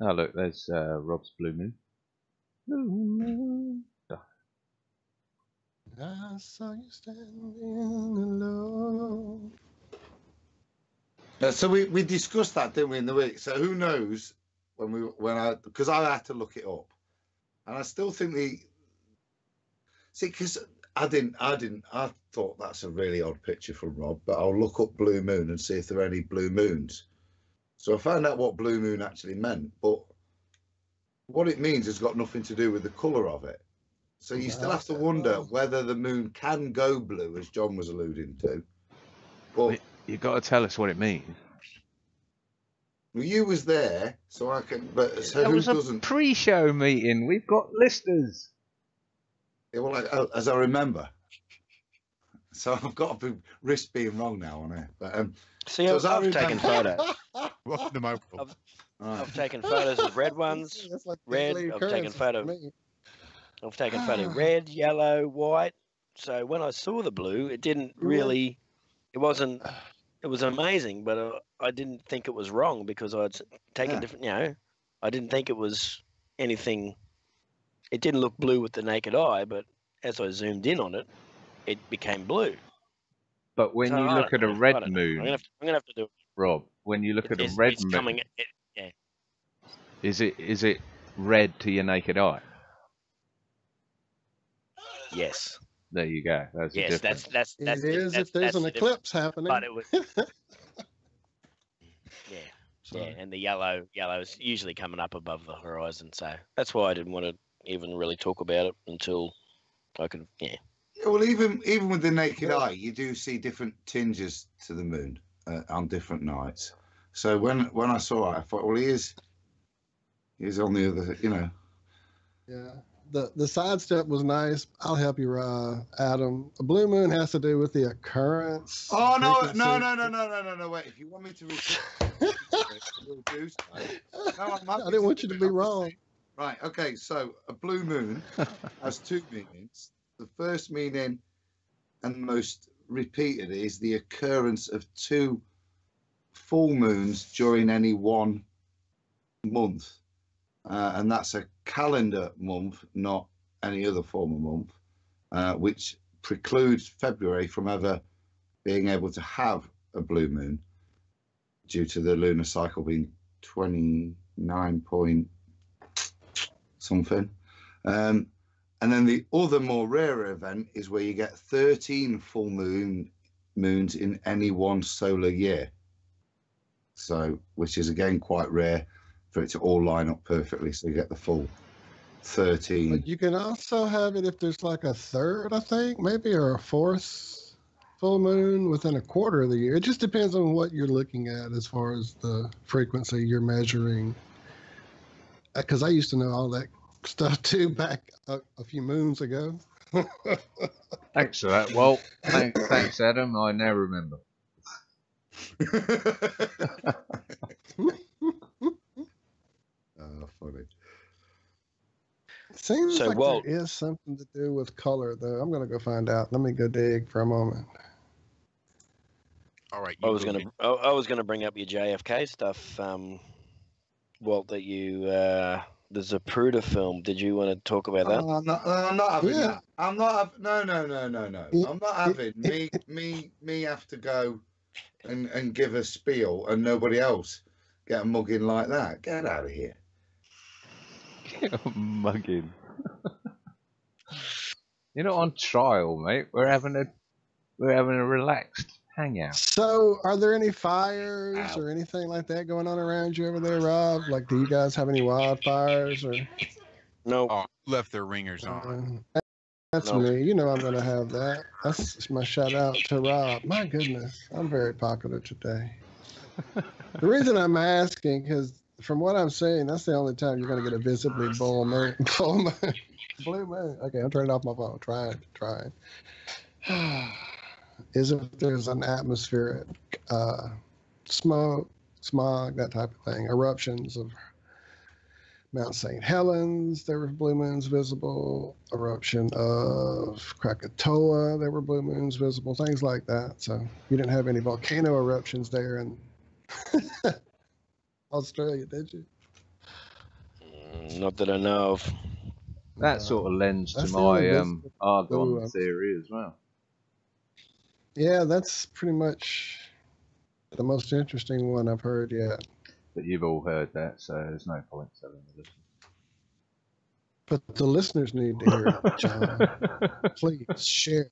Oh, look, there's Rob's Blue Moon. Blue Moon. I saw you standing alone. So we discussed that, didn't we, in the week? So who knows because I had to look it up, and I still think because I thought that's a really odd picture from Rob, but I'll look up blue moon and see if there are any blue moons. So I found out what blue moon actually meant, but what it means has got nothing to do with the colour of it. So you still have to wonder whether the moon can go blue, as John was alluding to. But you've got to tell us what it means. Well, you was there, so I can. But so it who was doesn't? A pre-show meeting. We've got listeners. Yeah, well, as I remember. So I've got to risk being wrong now on it. But see, so I've taken photos. Welcome to my world. I've taken photos of red ones, Like red. I've taken photo red, yellow, white. So when I saw the blue, it didn't really. It wasn't. It was amazing, but I didn't think it was wrong because I'd taken different. You know, I didn't think it was anything. It didn't look blue with the naked eye, but as I zoomed in on it, it became blue. But when you look at a red moon, I'm gonna have to do it. Rob, when you look at a red moon, yeah. Is it red to your naked eye? Yes. There you go. That's yes. That's it is if there's an eclipse happening. But it was. Yeah, and the yellow is usually coming up above the horizon, so that's why I didn't want to even really talk about it until I could. Yeah. Well, even with the naked eye, you do see different tinges to the moon on different nights. So when I saw it, I thought, well, he is on the other, you know. Yeah. The sidestep was nice. I'll help you, Adam. A blue moon has to do with the occurrence. Oh no! Wait, if you want me to repeat, we'll do so. No, I didn't want you to be wrong. Right. Okay. So a blue moon has two meanings. The first meaning, and the most repeated, is the occurrence of two full moons during any one month. And that's a calendar month, not any other form of month, which precludes February from ever being able to have a blue moon due to the lunar cycle being 29 point something. And then the other more rarer event is where you get 13 full moons in any one solar year. So, which is again quite rare for it to all line up perfectly, so you get the full 13. But you can also have it if there's like a third, I think, maybe, or a fourth full moon within a quarter of the year. It just depends on what you're looking at as far as the frequency you're measuring. Because I used to know all that stuff too back a few moons ago. Thanks for that. Well, thanks, Adam. I now remember. Funny. Seems So, like Walt, there is something to do with color, though. I'm gonna go find out. Let me go dig for a moment. All right. I was gonna bring up your JFK stuff, Walt. That you the Zapruder film. Did you want to talk about that? I'm not having that. I'm not. No. Yeah. I'm not having me have to go and give a spiel and nobody else get a mugging like that. Get out of here. Mugging. You're not on trial, mate. We're having a relaxed hangout. So, are there any fires or anything like that going on around you over there, Rob? Like, do you guys have any wildfires or? No. Oh, left their ringers on. That's No. me. You know I'm gonna have that. That's my shout out to Rob. My goodness, I'm very popular today. The reason I'm asking, because from what I'm saying, that's the only time you're gonna get a visibly full moon. Blue moon. Okay, I'm turning off my phone. Trying. Is if there's an atmospheric smoke, smog, that type of thing, eruptions of Mount St. Helens, there were blue moons visible. Eruption of Krakatoa, there were blue moons visible. Things like that. So you didn't have any volcano eruptions there in Australia, did you? Not that I know of. That sort of lends to that's the only my visible argon blue, theory as well. Yeah, that's pretty much the most interesting one I've heard yet. But you've all heard that, so there's no point telling the listeners. But the listeners need to hear it, John. Please share.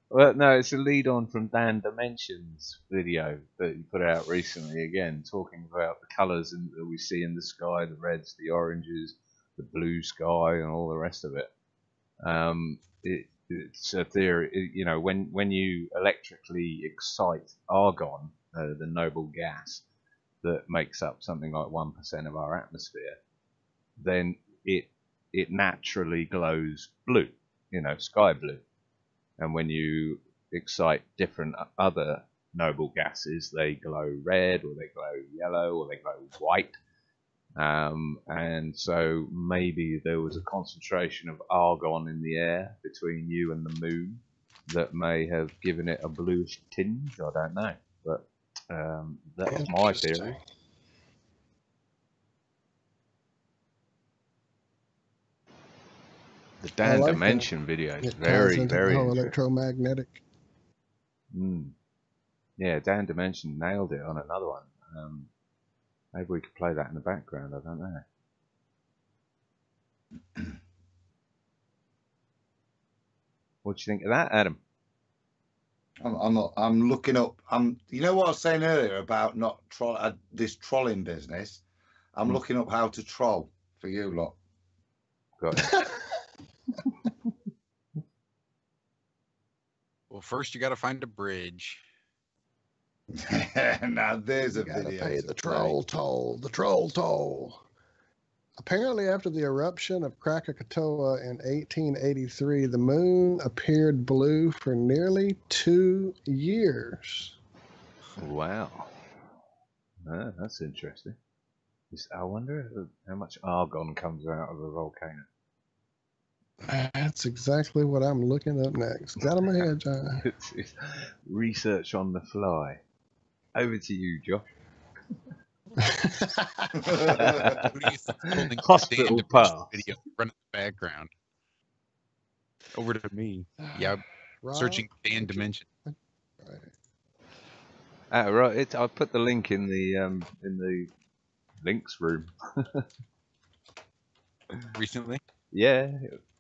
Well, no, it's a lead on from Dan Dimension's video that he put out recently, again, talking about the colours that we see in the sky, the reds, the oranges, the blue sky, and all the rest of it. It's a theory, you know, when you electrically excite argon, the noble gas that makes up something like 1% of our atmosphere, then it naturally glows blue, you know, sky blue. And when you excite different other noble gases, they glow red, or they glow yellow, or they glow white. And so maybe there was a concentration of argon in the air between you and the moon that may have given it a bluish tinge. I don't know, but that was my theory. The Dan like Dimension video is it very, ties into very the whole interesting. electromagnetic. Yeah, Dan Dimension nailed it on another one. Maybe we could play that in the background. I don't know. What do you think of that, Adam? I'm looking up. You know what I was saying earlier about not this trolling business. I'm looking up how to troll for you lot. Got it. Well, first you got to find a bridge. Now there's a You gotta video. pay to the play. troll toll. The troll toll. Apparently, after the eruption of Krakatoa in 1883, the moon appeared blue for nearly 2 years. Wow. That's interesting. I wonder how much argon comes out of a volcano. That's exactly what I'm looking up next. Got in my head, John. It's research on the fly. Over to you, Josh. Who do you think's holding Hospital Dan path. Dimension video run in the background? Over to me. Yeah, Rob, searching Dan Dimension. Right. I put the link in the links room. Recently? Yeah.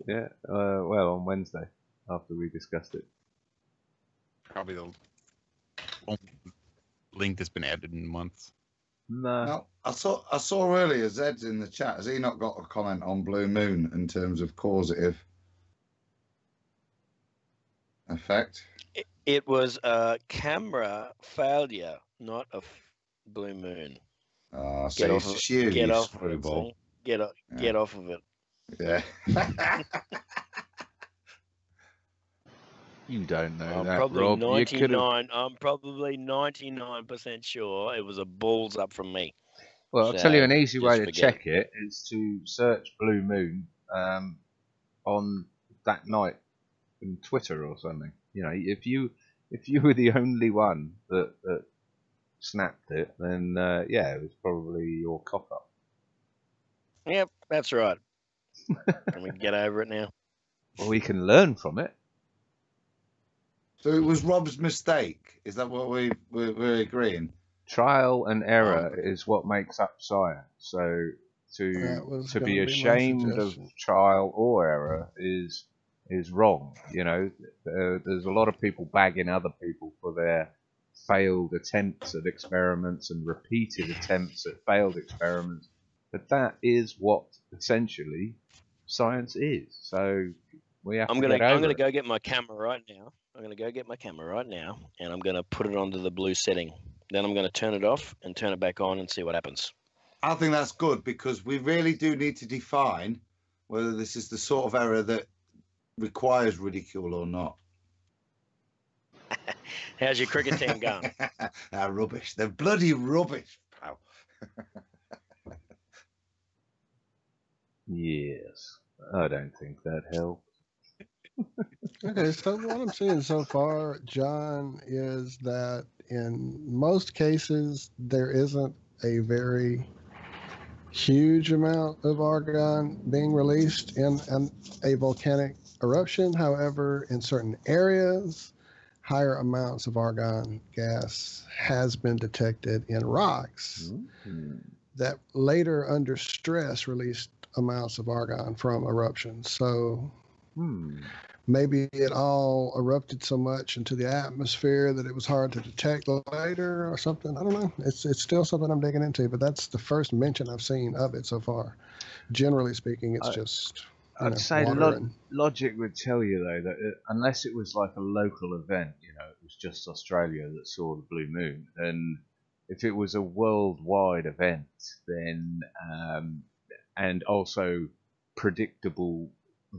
Well, on Wednesday after we discussed it. Probably the only link that's been added in months. No. Now, I saw earlier Zed's in the chat. Has he not got a comment on Blue Moon in terms of causative effect? It was a camera failure, not a blue moon. Oh, Get so off it's of just you, Get you off of it. screwball. See? Get off of it. Yeah. You don't know I'm that, probably Rob. You could have. 99. I'm probably 99% sure it was a balls up from me. Well, I'll tell you an So, easy way just to forget check it is to search Blue Moon on that night in Twitter or something. You know, if you were the only one that snapped it, then yeah, it was probably your cock up. Yep, that's right. Can we get over it now? Well, we can learn from it. So it was Rob's mistake. Is that what we're agreeing? Trial and error is what makes up science. So to be ashamed of trial or error is wrong. You know, there's a lot of people bagging other people for their failed attempts at experiments and repeated attempts at failed experiments, but that is what essentially science is. So we have I'm to gonna go get my camera right now. I'm gonna go get my camera right now, and I'm gonna put it onto the blue setting. Then I'm gonna turn it off and turn it back on and see what happens. I think that's good, because we really do need to define whether this is the sort of error that requires ridicule or not. How's your cricket team going? They're rubbish. They're bloody rubbish, pal. Yes, I don't think that helped. Okay, so what I'm seeing so far, John, is that in most cases there isn't a very huge amount of argon being released in a volcanic eruption. However, in certain areas, higher amounts of argon gas has been detected in rocks that later, under stress, released amounts of argon from eruptions. So maybe it all erupted so much into the atmosphere that it was hard to detect later or something. I don't know. It's still something I'm digging into, but that's the first mention I've seen of it so far. Generally speaking, it's just I'd say logic would tell you, though, that unless it was like a local event, you know, it was just Australia that saw the blue moon, and if it was a worldwide event, then and also predictable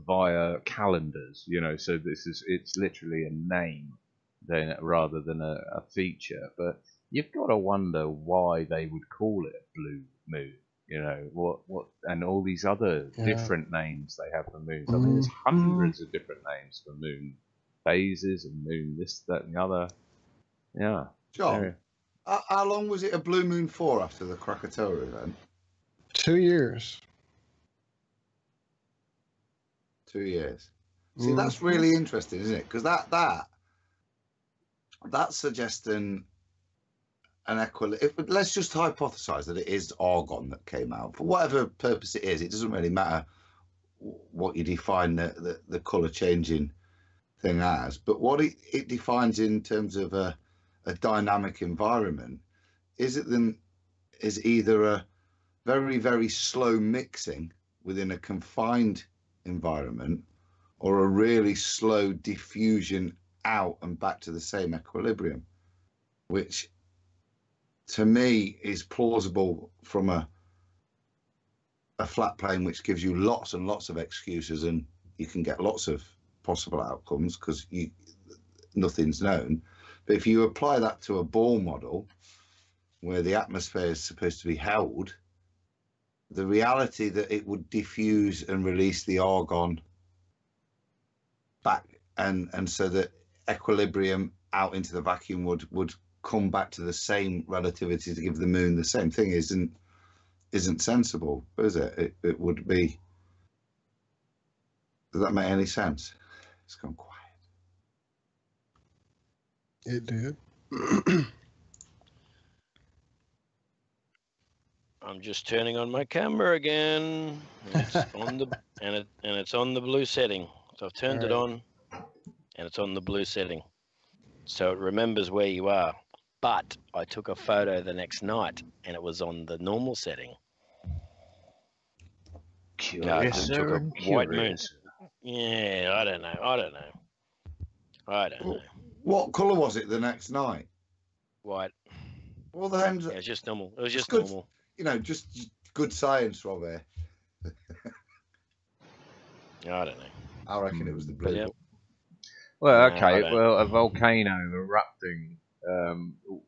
via calendars, you know, so it's literally a name then rather than a feature. But you've got to wonder why they would call it a blue moon, you know, what and all these other different names they have for moons. I mean, there's hundreds of different names for moon phases and moon this, that, and the other. Yeah. John, how long was it a blue moon for after the Krakatoa event? 2 years. 2 years. See, that's really interesting, isn't it? Because that's suggesting an equilibrium. Let's just hypothesize that it is argon that came out. For whatever purpose it is, it doesn't really matter what you define the colour changing thing as. But what it defines in terms of a dynamic environment is either a very, very slow mixing within a confined environment, or a really slow diffusion out and back to the same equilibrium, which to me is plausible from a flat plane, which gives you lots and lots of excuses, and you can get lots of possible outcomes because nothing's known. But if you apply that to a ball model where the atmosphere is supposed to be held, the reality that it would diffuse and release the argon back, and so that equilibrium out into the vacuum would come back to the same relativity to give the moon the same thing isn't sensible, is it? It would be. Does that make any sense? It's gone quiet. It did. I'm just turning on my camera again. It's on the it's on the blue setting. So I've turned it on, and it's on the blue setting, so it remembers where you are. But I took a photo the next night, and it was on the normal setting. Curious, took a white moon. Yeah, I don't know. What colour was it the next night? White. Well, then yeah, it's just normal. It was just good, normal. You know, just good science, Rob. I don't know. I reckon it was the blue. Yeah. Well, okay. Well, a volcano erupting.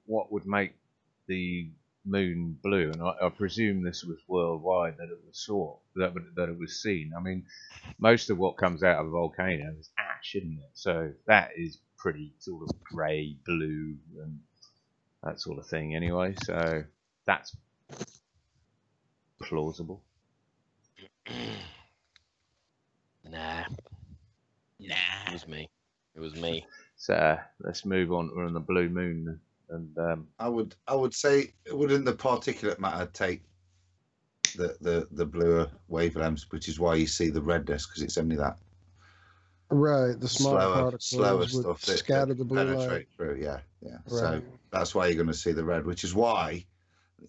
What would make the moon blue? And I presume this was worldwide that it was seen. I mean, most of what comes out of a volcano is ash, isn't it? So that is pretty sort of grey, blue, and that sort of thing. Anyway, so that's plausible. Nah. It was me. So let's move on. We're on the blue moon, and I would say, wouldn't the particulate matter take the bluer wavelengths, which is why you see the redness, because it's only that Right, the smaller particles slower would stuff that scatter the blue penetrate light. through. Yeah. Right. So that's why you're going to see the red, which is why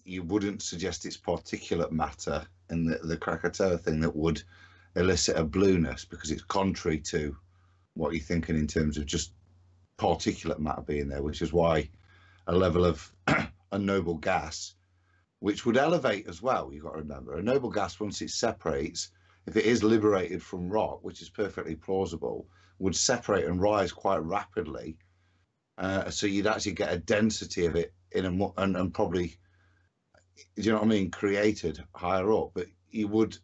you wouldn't suggest it's particulate matter in the Krakatoa thing that would elicit a blueness, because it's contrary to what you're thinking in terms of just particulate matter being there, which is why a level of a noble gas, which would elevate as well, you've got to remember, a noble gas, once it separates, if it is liberated from rock, which is perfectly plausible, would separate and rise quite rapidly. So you'd actually get a density of it in and probably, do you know what I mean, created higher up. But you would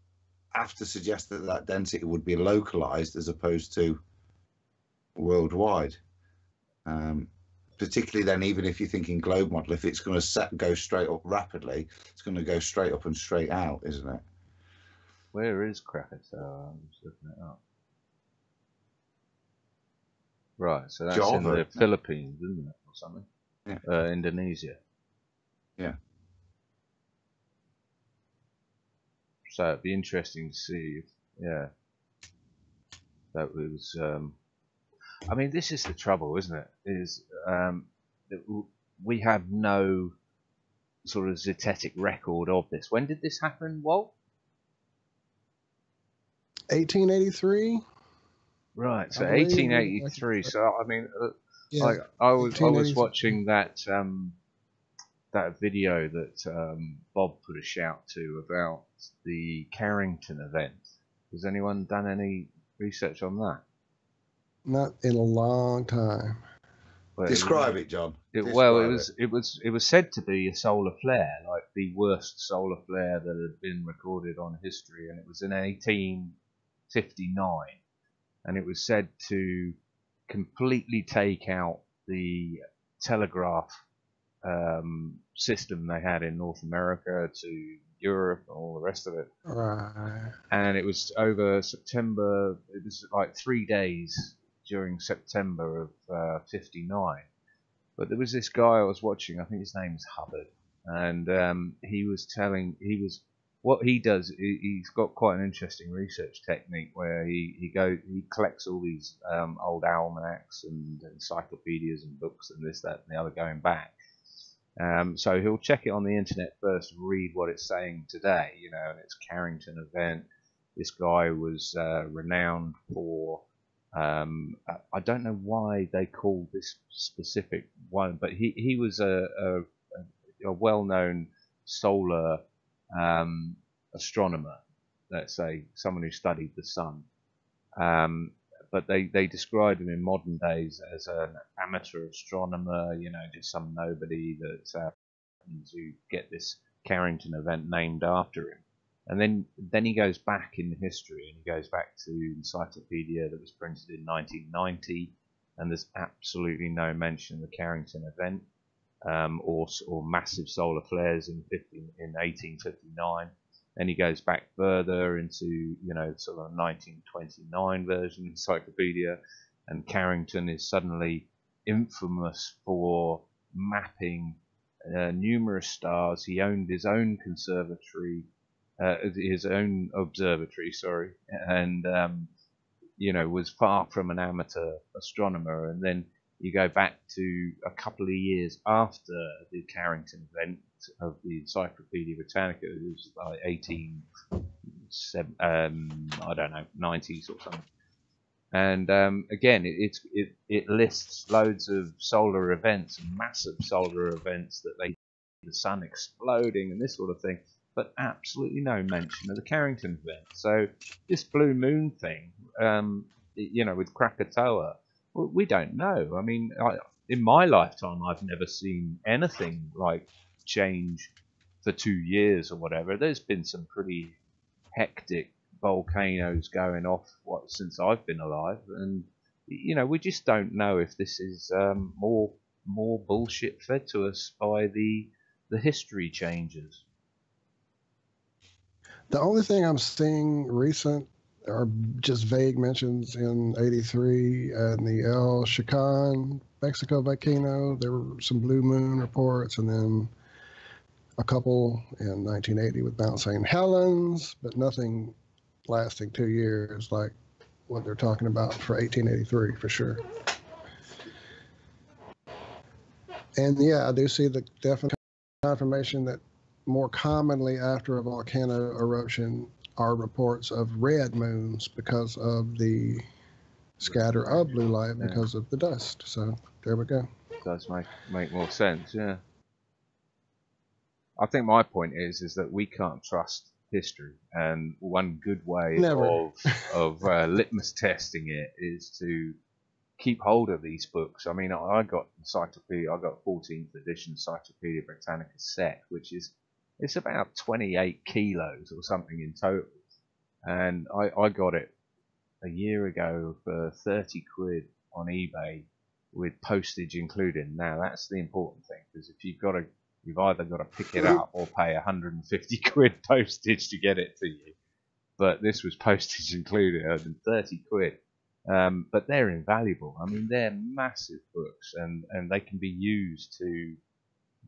have to suggest that that density would be localized as opposed to worldwide. Particularly then, even if you're thinking globe model, if it's going to go straight up rapidly, it's going to go straight up and straight out, isn't it? where is Krakatoa? I'm just looking it up. Right, so that's Java, in the isn't it? Philippines, isn't it, or something? Yeah. Indonesia. Yeah. So it'd be interesting to see if, yeah, that was. I mean, this is the trouble, isn't it? Is that we have no sort of zetetic record of this. When did this happen, Walt? 1883. Right, so I believe, 1883. So I mean, Yeah, like I was 1883. watching that that video that Bob put a shout to about the Carrington event. Has anyone done any research on that? Not in a long time. Well, Describe it, John. It was said to be a solar flare, like the worst solar flare that had been recorded on history, and it was in 1859, and it was said to completely take out the telegraph system they had in North America to Europe and all the rest of it. Right. And it was over September. It was like 3 days during September of 59. But there was this guy I was watching, I think his name is Hubbard, and what he does, he's got quite an interesting research technique where he collects all these old almanacs and encyclopedias and books and this, that and the other going back. So he'll check it on the internet first and read what it's saying today, and it's Carrington event. This guy was renowned for, I don't know why they called this specific one, but he was a well-known solar astronomer, let's say, someone who studied the sun. But they described him in modern days as an amateur astronomer, just some nobody that happens to get this Carrington event named after him. And then he goes back in history, and he goes back to the encyclopedia that was printed in 1990, and there's absolutely no mention of the Carrington event or massive solar flares in 1859. Then he goes back further into sort of 1929 version encyclopedia, and Carrington is suddenly infamous for mapping numerous stars. He owned his own observatory, sorry, and was far from an amateur astronomer. And then you go back to a couple of years after the Carrington event of the Encyclopedia Britannica. It was like 90s or something. And again, it lists loads of solar events, massive solar events that the sun exploding and this sort of thing, but absolutely no mention of the Carrington event. So this blue moon thing, with Krakatoa, we don't know. I mean, in my lifetime, I've never seen anything like change for 2 years or whatever. There's been some pretty hectic volcanoes going off since I've been alive, and we just don't know if this is more bullshit fed to us by the history changes. The only thing I'm seeing recent There are just vague mentions in 83 and the El Chican, Mexico volcano. There were some blue moon reports, and then a couple in 1980 with Mount St. Helens, but nothing lasting 2 years like what they're talking about for 1883 for sure. And yeah, I do see the definite confirmation that more commonly after a volcano eruption are reports of red moons because of the scatter of blue light because of the dust. So there we go. Does make more sense, yeah. I think my point is that we can't trust history, and one good way of litmus testing it is to keep hold of these books. I mean, I got encyclopedia. I got 14th edition Encyclopedia Britannica set, which is it's about 28 kilos or something in total, and I got it a year ago for 30 quid on eBay with postage included. Now that's the important thing, because if you've either got to pick it up or pay 150 quid postage to get it to you. But this was postage included, and 30 quid. But they're invaluable. I mean, they're massive books, and they can be used to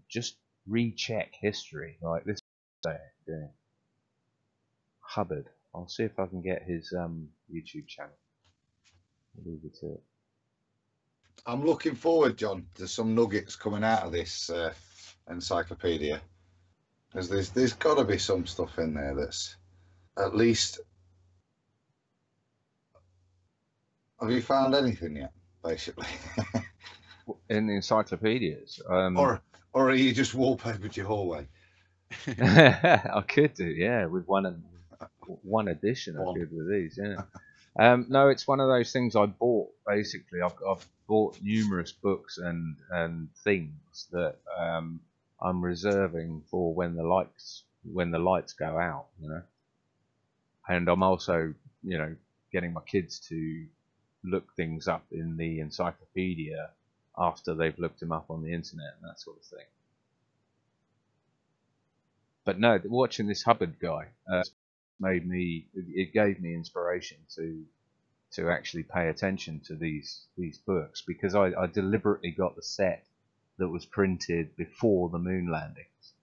just recheck history. Like this, Hubbard. I'll see if I can get his YouTube channel. I'll leave it to it. I'm looking forward, John, to some nuggets coming out of this encyclopedia, because there's got to be some stuff in there that's at least. Have you found anything yet, basically? In the encyclopedias, or are you just wallpapered your hallway? I could do, yeah, with one edition. I could with these, yeah. No, it's one of those things I bought. Basically, I've bought numerous books and things that I'm reserving for when the lights go out, you know. And I'm also, you know, getting my kids to look things up in the encyclopedia after they've looked them up on the internet and that sort of thing. But no, watching this Hubbard guy it gave me inspiration to actually pay attention to these books, because I deliberately got the set that was printed before the moon landings.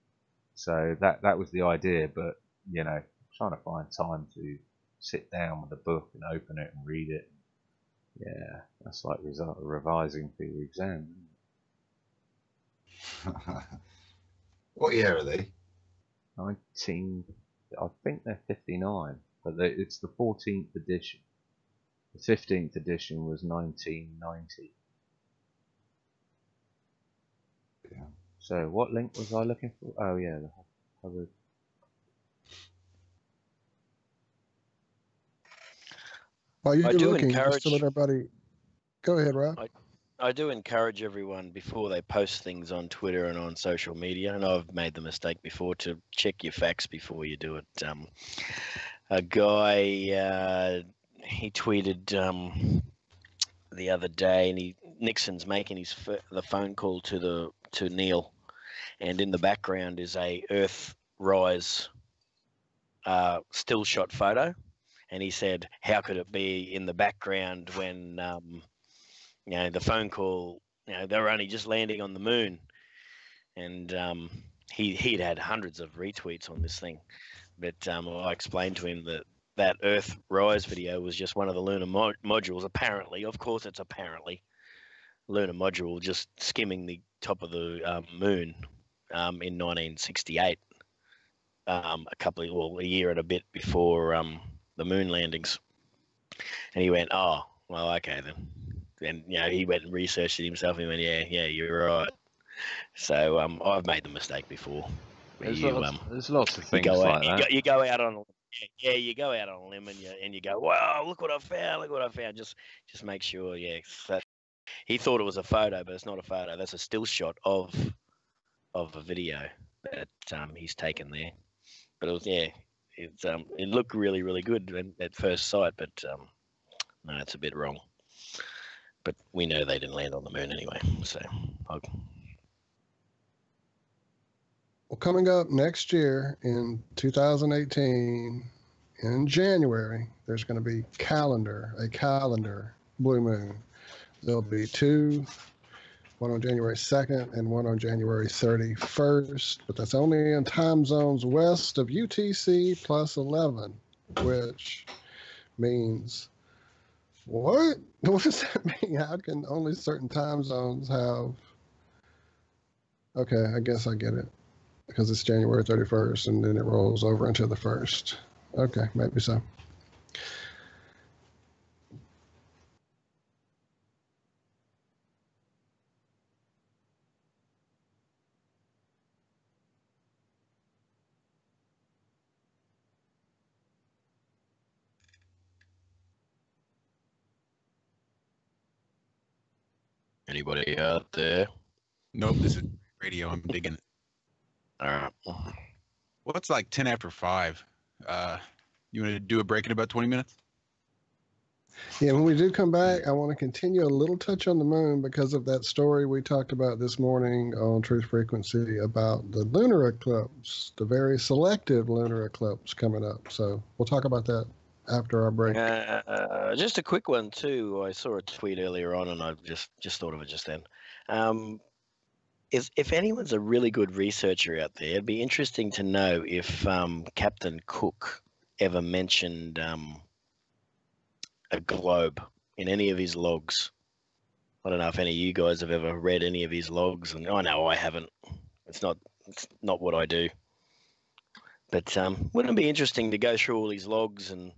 So that was the idea, but you know, trying to find time to sit down with a book and open it and read it. Yeah, that's like revising for your exam. What year are they? 19, I think they're 59, but it's the 14th edition. The 15th edition was 1990. Yeah. So what link was I looking for? Oh yeah, the Hubbard. While you're looking, just encourage. to let everybody. Go ahead, Rob. I do encourage everyone before they post things on Twitter and on social media, and I've made the mistake before, to check your facts before you do it. A guy, he tweeted the other day, and Nixon's making the phone call to Neil, and in the background is a Earthrise still shot photo, and he said, "How could it be in the background when you know, the phone call, you know, they were only just landing on the moon?" And he'd had hundreds of retweets on this thing, but I explained to him that Earthrise video was just one of the lunar modules. Apparently, of course, it's apparently lunar module just skimming the top of the moon in 1968, a year and a bit before the moon landings. And he went, "Oh, well, okay then." And you know, he went and researched it himself. And he went, "Yeah, you're right." So I've made the mistake before. There's lots of things like that. You go out on, you go out on a limb and you go, "Wow, look what I found! Look what I found!" Just make sure, he thought it was a photo, but it's not a photo. That's a still shot of a video that he's taken there. But it was, it looked really, really good at first sight, but no, it's a bit wrong. But we know they didn't land on the moon anyway, so. Well, coming up next year in 2018, in January, there's going to be a calendar blue moon. There'll be two, one on January 2nd and one on January 31st, but that's only in time zones west of UTC plus 11, which means what? What does that mean? How can only certain time zones have? Okay, I guess I get it. Because it's January 31st and then it rolls over into the 1st. Okay, maybe so. Anybody out there? Nope, this is radio. I'm digging it. All right. Well, it's like 10 after 5. You want to do a break in about 20 minutes? Yeah, when we do come back, I want to continue a little touch on the moon because of that story we talked about this morning on Truth Frequency about the lunar eclipse, the very selective lunar eclipse coming up. So we'll talk about that after our break. Just a quick one too. I saw a tweet earlier on, and I just thought of it just then. If anyone's a really good researcher out there, it'd be interesting to know if Captain Cook ever mentioned a globe in any of his logs. I don't know if any of you guys have ever read any of his logs, and I know I haven't. It's not what I do. But wouldn't it be interesting to go through all his logs and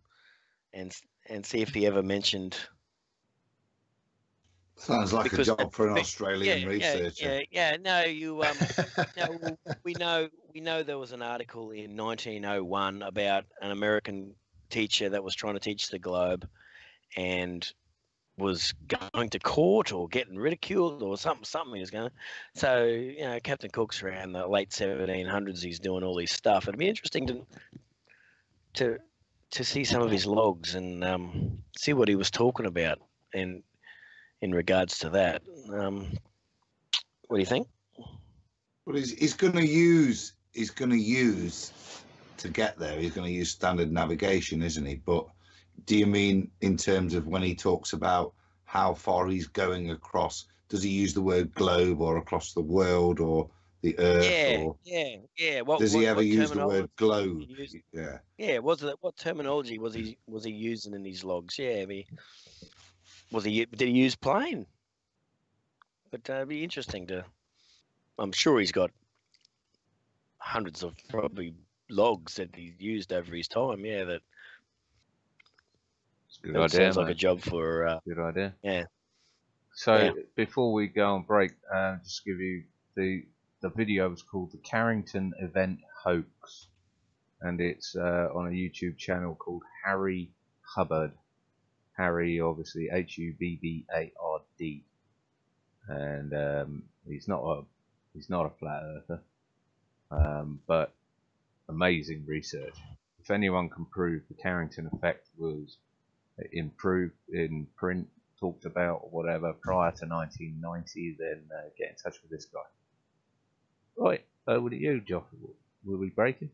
see if he ever mentioned? Sounds like a job for an Australian researcher. No, you. No, we know there was an article in 1901 about an American teacher that was trying to teach the globe, and was going to court or getting ridiculed or something he was going. So Captain Cook's around the late 1700s. He's doing all this stuff. It'd be interesting to see some of his logs and see what he was talking about in regards to that. What do you think? Well, he's going to use to get there. He's going to use standard navigation, isn't he? But do you mean in terms of when he talks about how far he's going across? Does he use the word globe or across the world or the earth? Yeah. Does he ever use the word globe? Yeah. What terminology was he using in his logs? Yeah. Did he use plane? But it'd be interesting to. I'm sure he's got hundreds of probably logs that he's used over his time. Yeah, that. Good that idea. Sounds like a job for. Good idea. Yeah. So before we go on break, just give you the video is called the Carrington Event Hoax, and it's on a YouTube channel called Harry Hubbard. Harry, obviously Hubbard, and he's not a flat earther, but amazing research. If anyone can prove the Carrington effect was improved in print, talked about or whatever prior to 1990, then get in touch with this guy. Right, over to you, Josh. Will we break it?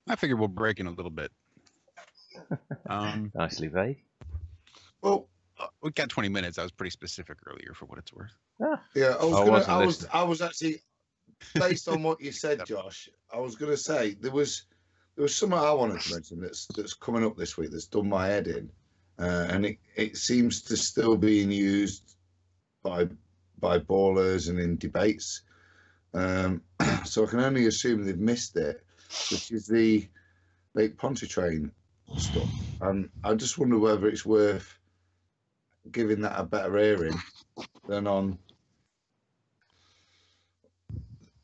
I figure we'll break in a little bit. Nicely vague. Well, we got 20 minutes. I was pretty specific earlier for what it's worth. Yeah, I was actually, based on what you said, Josh, I was going to say there was something I wanted to mention that's coming up this week that's done my head in, and it seems to still being used by ballers and in debates. So I can only assume they've missed it, which is the Lake Pontchartrain stuff. And I just wonder whether it's worth giving that a better airing than on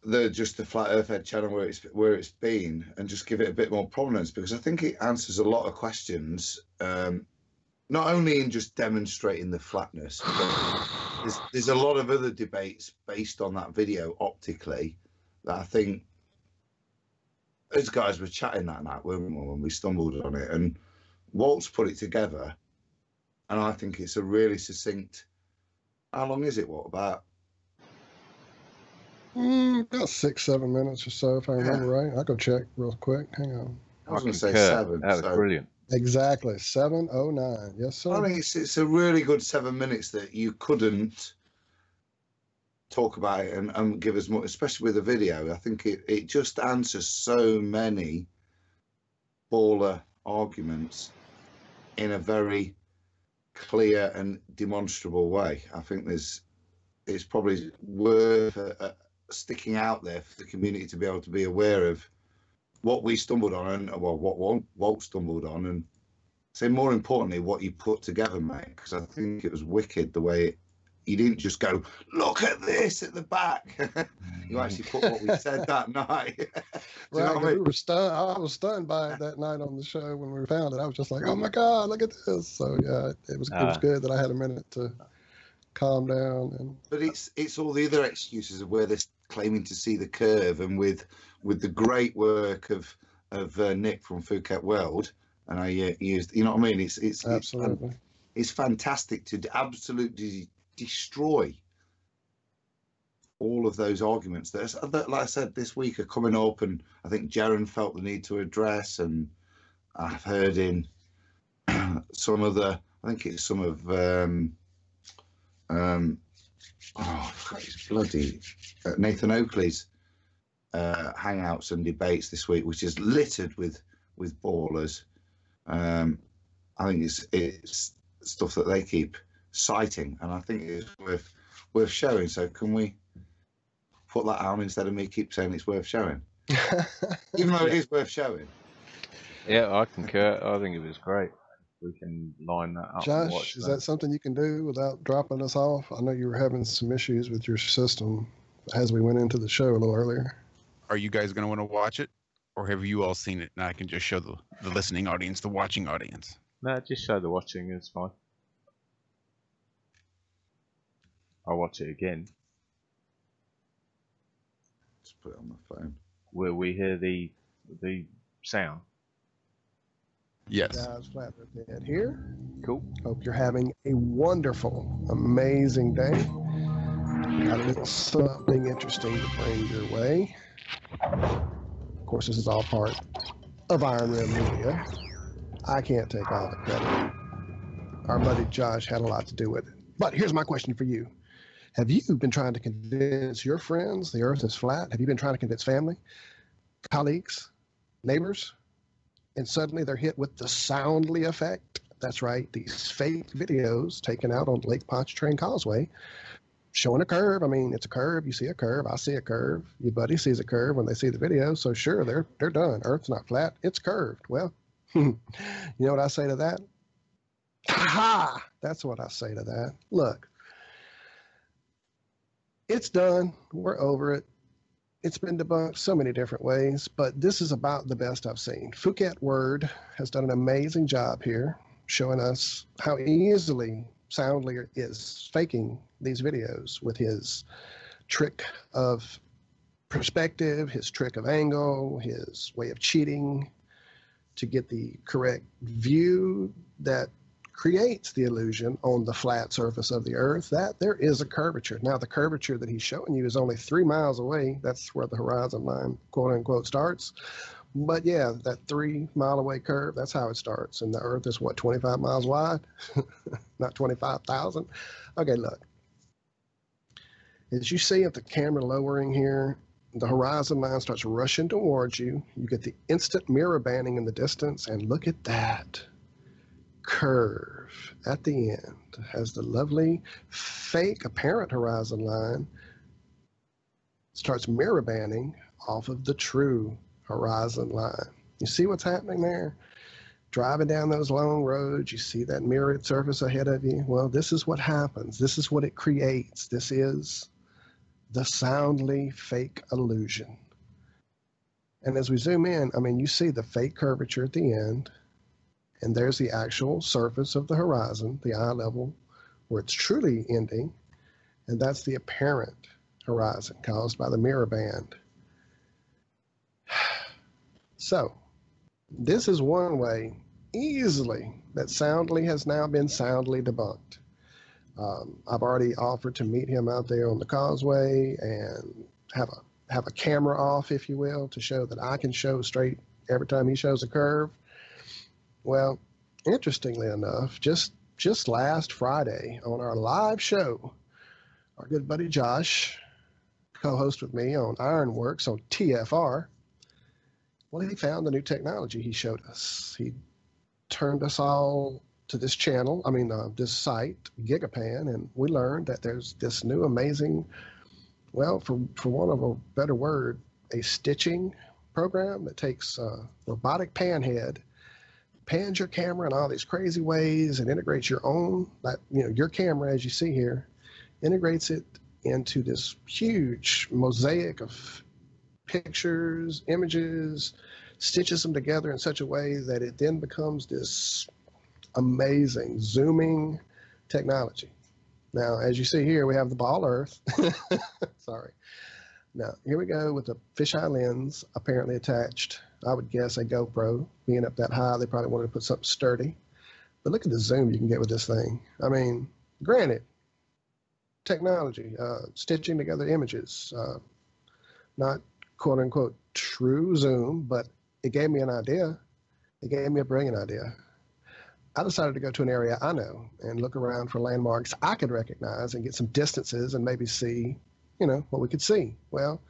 the Flat Earth Head channel where it's been, and just give it a bit more prominence, because I think it answers a lot of questions, not only in just demonstrating the flatness, but there's a lot of other debates based on that video optically that I think those guys were chatting that night, weren't we, when we stumbled on it, and Walt's put it together, and I think it's a really succinct. How long is it? What, about About 6-7 minutes or so, if I remember right. I'll go check real quick. Hang on. I was going to say concur. 7. That was brilliant. Exactly, 7:09. Yes, sir. I think it's a really good 7 minutes that you couldn't talk about it and give as much, especially with a video. I think it just answers so many baller arguments in a very clear and demonstrable way. I think it's probably worth sticking out there for the community to be able to be aware of what we stumbled on and what Walt stumbled on, and say more importantly what you put together, mate, because I think it was wicked the way you didn't just go, look at this at the back. You actually put what we said that night. Right, I mean? we were stunned. I was stunned by it that night on the show when we found it. I was just like, oh my God, look at this. So yeah, it was good that I had a minute to calm down. But it's all the other excuses of where they're claiming to see the curve, and with the great work of Nick from Phuket World, and I used, you know what I mean? It's Absolutely. It's fantastic to absolutely destroy all of those arguments that, like I said, this week are coming up, and I think Jaron felt the need to address, and I've heard in some of the, I think it's some of bloody Nathan Oakley's hangouts and debates this week, which is littered with ballers. I think it's stuff that they keep citing, and I think it's worth showing. So can we put that on instead of me keep saying it's worth showing, even though it is worth showing? Yeah, I concur. I think it was great. We can line that up. Josh, is that something you can do without dropping us off? I know you were having some issues with your system as we went into the show a little earlier. Are you guys going to want to watch it, or have you all seen it and I can just show the listening audience, the watching audience? No, just show the watching. It's fine. I'll watch it again. Just put it on my phone. Will we hear the sound? Yes. Guys, Flat Dead here. Cool. Hope you're having a wonderful, amazing day. Got a little something interesting to bring your way. Of course, this is all part of IronRealmMedia. I can't take all the credit. Our buddy Josh had a lot to do with it. But here's my question for you. Have you been trying to convince your friends the earth is flat? Have you been trying to convince family, colleagues, neighbors? And suddenly they're hit with the Soundly effect. That's right, these fake videos taken out on Lake Pontchartrain Causeway showing a curve. I mean, it's a curve. You see a curve. I see a curve. Your buddy sees a curve when they see the video. So sure, they're done. Earth's not flat. It's curved. Well, you know what I say to that? Ha! That's what I say to that. Look, it's done. We're over it. It's been debunked so many different ways, but this is about the best I've seen. Phuket Word has done an amazing job here, showing us how easily Soundly is faking these videos with his trick of perspective, his trick of angle, his way of cheating to get the correct view that creates the illusion on the flat surface of the earth that there is a curvature. Now, the curvature that he's showing you is only 3 miles away. That's where the horizon line, quote unquote, starts. But yeah, that 3 mile away curve, that's how it starts. And the earth is what, 25 miles wide? Not 25,000. Okay, look. As you see at the camera lowering here, the horizon line starts rushing towards you. You get the instant mirror banding in the distance, and look at that curve at the end. As the lovely fake apparent horizon line starts mirror banding off of the true horizon line. You see what's happening there? Driving down those long roads, you see that mirrored surface ahead of you. Well, this is what happens. This is what it creates. This is the Soundly fake illusion. And as we zoom in, I mean, you see the fake curvature at the end, and there's the actual surface of the horizon, the eye level, where it's truly ending, and that's the apparent horizon caused by the mirror band. So, this is one way easily that Soundly has now been soundly debunked. I've already offered to meet him out there on the causeway and have a camera off, if you will, to show that I can show straight every time he shows a curve. Well, interestingly enough, just last Friday on our live show, our good buddy Josh, co-host with me on Ironworks on TFR, well, he found a new technology he showed us. He turned us all to this channel, this site, Gigapan, and we learned that there's this new amazing, well, for want of a better word, a stitching program that takes a robotic pan head, pans your camera in all these crazy ways, and integrates your own, your camera, as you see here, integrates it into this huge mosaic of pictures, images, stitches them together in such a way that it then becomes this amazing zooming technology. Now, as you see here, we have the ball earth. Sorry. Now, here we go with a fisheye lens apparently attached. I would guess a GoPro. Being up that high, they probably wanted to put something sturdy. But look at the zoom you can get with this thing. I mean, granted, technology, stitching together images, not quote unquote true zoom, but it gave me an idea. It gave me a brilliant idea. I decided to go to an area I know and look around for landmarks I could recognize and get some distances and maybe see, what we could see. Well,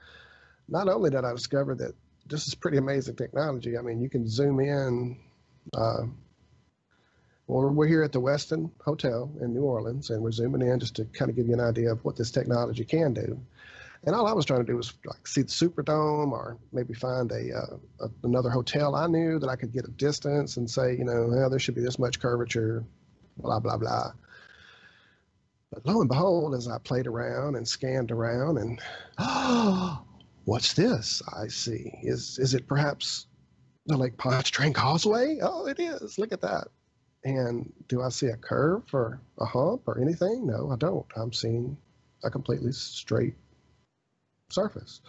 not only did I discover that this is pretty amazing technology. I mean, you can zoom in. We're here at the Westin Hotel in New Orleans, and we're zooming in just to kind of give you an idea of what this technology can do. And all I was trying to do was see the Superdome, or maybe find another hotel I knew that I could get a distance and say, there should be this much curvature, blah, blah, blah. But lo and behold, as I played around and scanned around, and what's this I see? Is it perhaps the Lake Pontchartrain Causeway? Oh, it is. Look at that. And do I see a curve or a hump or anything? No, I don't. I'm seeing a completely straight surface.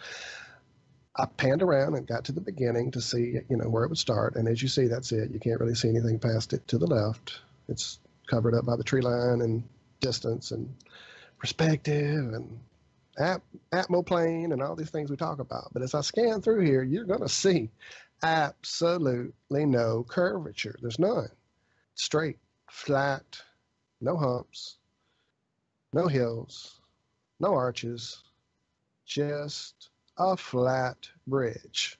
I panned around and got to the beginning to see, where it would start. And as you see, that's it. You can't really see anything past it to the left. It's covered up by the tree line and distance and perspective and atmoplane and all these things we talk about. But as I scan through here, you're going to see absolutely no curvature. There's none. Straight, flat, no humps, no hills, no arches, just a flat bridge.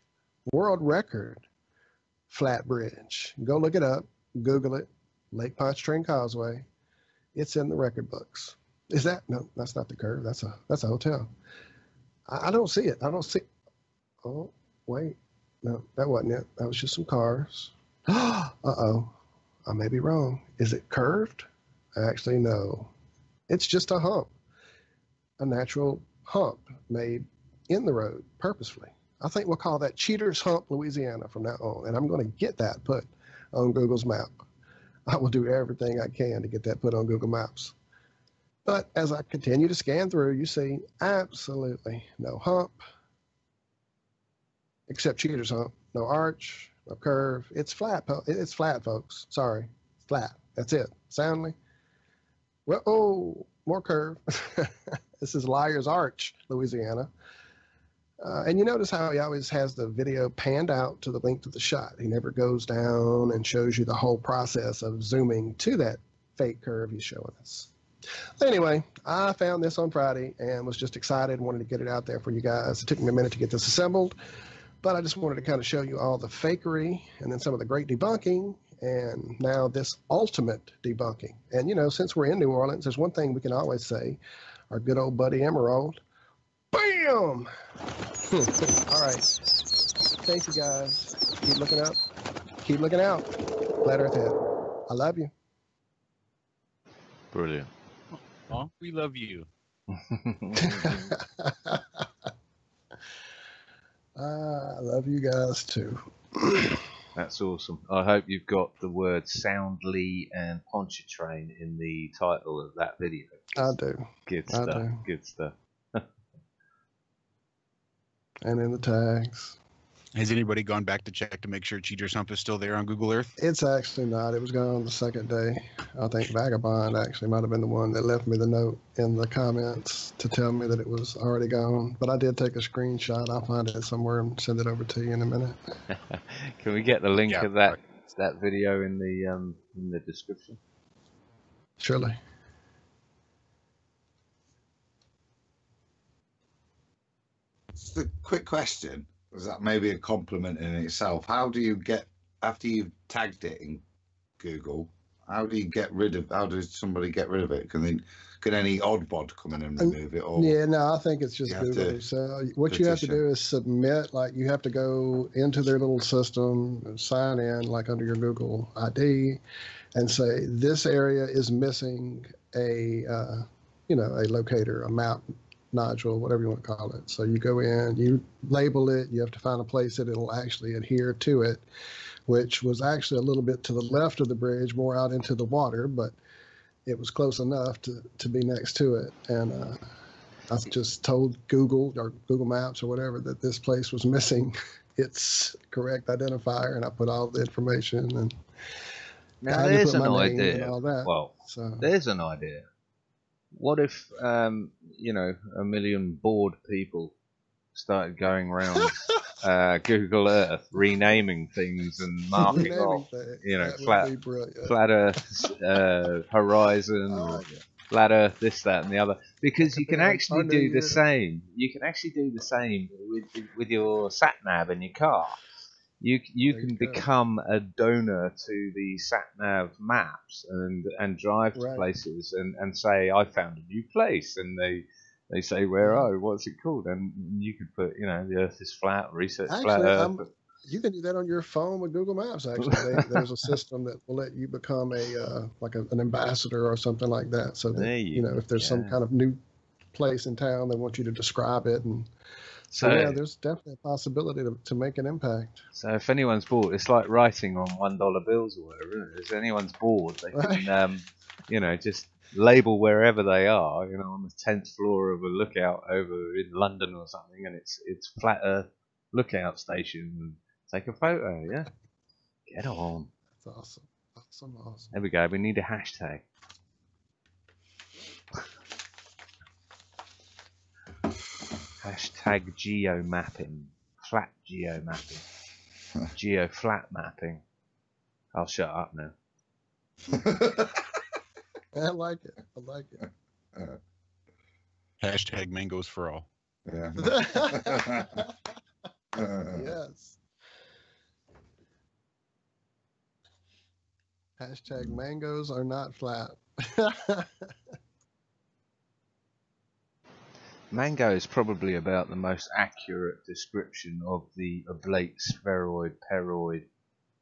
World record flat bridge. Go look it up, Google it, Lake Pontchartrain Causeway. It's in the record books. Is that? No, that's not the curve. That's a hotel. I don't see it. I don't see. Oh, wait. No, that wasn't it. That was just some cars. Uh-oh. I may be wrong. Is it curved? Actually, no. It's just a hump. A natural hump made in the road purposefully. I think we'll call that Cheater's Hump, Louisiana from now on. And I'm going to get that put on Google's map. I will do everything I can to get that put on Google Maps. But as I continue to scan through, you see absolutely no hump, except Cheater's Hump. No arch, no curve. It's flat. It's flat, folks. Sorry. Flat. That's it. Soundly. Well, oh, more curve. This is Liar's Arch, Louisiana. And you notice how he always has the video panned out to the length of the shot. He never goes down and shows you the whole process of zooming to that fake curve he's showing us. Anyway, I found this on Friday and was just excited, wanted to get it out there for you guys. It took me a minute to get this assembled, but I just wanted to kind of show you all the fakery and then some of the great debunking, and now this ultimate debunking. And, since we're in New Orleans, there's one thing we can always say. Our good old buddy Emerald, bam! All right. Thank you, guys. Keep looking up. Keep looking out. Flat Earth Head. I love you. Brilliant. Oh, we love you. I love you guys too. That's awesome. I hope you've got the words Soundly and Pontchartrain in the title of that video. I do. Good stuff. I do. Good stuff. And in the tags. Has anybody gone back to check to make sure Cheater's Hump is still there on Google Earth? It's actually not. It was gone the second day. I think Vagabond actually might have been the one that left me the note in the comments to tell me that it was already gone. But I did take a screenshot. I'll find it somewhere and send it over to you in a minute. Can we get the link Yeah, of that video in the description? Surely. Just a quick question. Was that maybe a compliment in itself? How do you get, after you've tagged it in Google, how does somebody get rid of it? Can any odd bod come in and remove it? Or Yeah, no, I think it's just you have Google. to So what you have to petition. do is submit, like you have to go into their little system, sign in, like under your Google ID, and say this area is missing a locator, a map nodule, whatever you want to call it. So you go in, you label it, you have to find a place that it'll actually adhere to it, which was actually a little bit to the left of the bridge, more out into the water, but it was close enough to be next to it. And I just told Google or Google Maps or whatever that this place was missing its correct identifier, and I put all the information and Now I there's put an my name idea. and all that. Well, So there's an idea. What if a million bored people started going around Google Earth renaming things and marking renaming off, things, that flat would be brilliant. flat Earth horizon, Oh, or yeah. flat Earth this, that, and the other. Because you could can be our actually new do the year. same. You can actually do the same with your sat nav in your car. You There can you go. become a donor to the sat nav maps and drive to Right. places and say, I found a new place, and they say, where Yeah. are you? What's it called? And you could put, the Earth is flat, research flat Actually, Earth. you can do that on your phone with Google Maps. Actually, there's a system that will let you become an ambassador or something like that. So that There you if there's some go. kind of new place in town, they want you to describe it. And so So- yeah, there's definitely a possibility to make an impact. So if anyone's bored, it's like writing on $1 bills or whatever. Isn't it? If anyone's bored, they can, just label wherever they are. On the 10th floor of a lookout over in London or something, and it's flat Earth lookout station. And take a photo. Yeah, get on. That's awesome. Awesome. There we go. We need a hashtag. Hashtag geomapping. Flat geomapping. Geo flat mapping. I'll shut up now. I like it. Hashtag mangoes for all. Yeah. Yes. Hashtag mangoes are not flat. Mango is probably about the most accurate description of the oblate spheroid peroid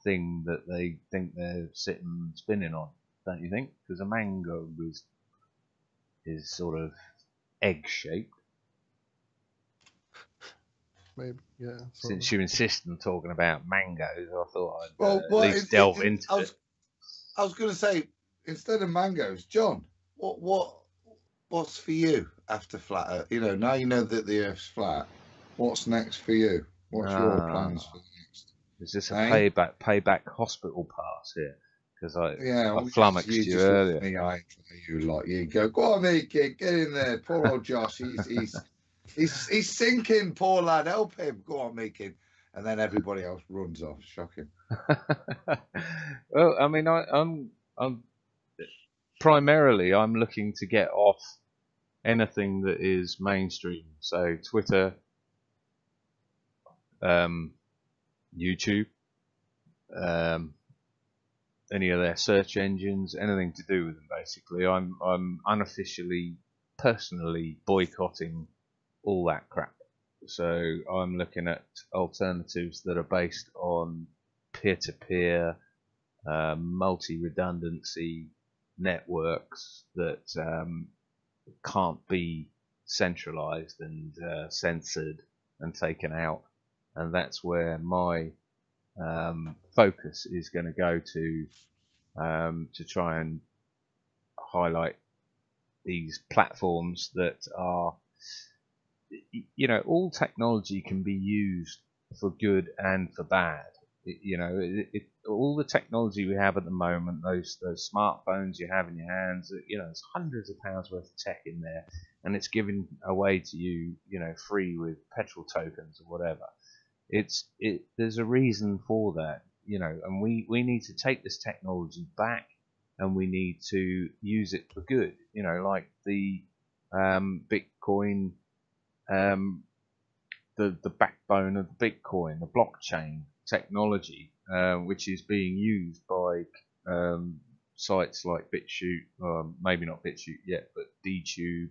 thing that they think they're sitting and spinning on, don't you think? Because a mango is sort of egg shaped. Maybe, yeah. Since you insist on talking about mangoes, I thought I'd Well, at least delve into it. I was going to say, instead of mangoes, John, what's for you after flat Earth? Now you know that the Earth's flat. What's next for you? What's your plans for next? Is this a payback hospital pass here? Because I flummoxed you earlier. You go on, Meakin, get in there. Poor old Josh, he's sinking. Poor lad, help him. Go on, Meakin. And then everybody else runs off. Shocking. Well, I mean, I'm primarily I'm looking to get off anything that is mainstream. So Twitter, YouTube, any of their search engines, anything to do with them. Basically, I'm unofficially, personally boycotting all that crap. So I'm looking at alternatives that are based on peer-to-peer, multi-redundancy networks that can't be centralized and censored and taken out. And that's where my focus is going to go to try and highlight these platforms that are, all technology can be used for good and for bad. All the technology we have at the moment, those smartphones you have in your hands, there's hundreds of pounds worth of tech in there, and it's given away to you, free with petrol tokens or whatever. There's a reason for that, and we need to take this technology back, and we need to use it for good, like the Bitcoin, the backbone of the Bitcoin, the blockchain technology, which is being used by sites like BitChute, maybe not BitChute yet, but DTube,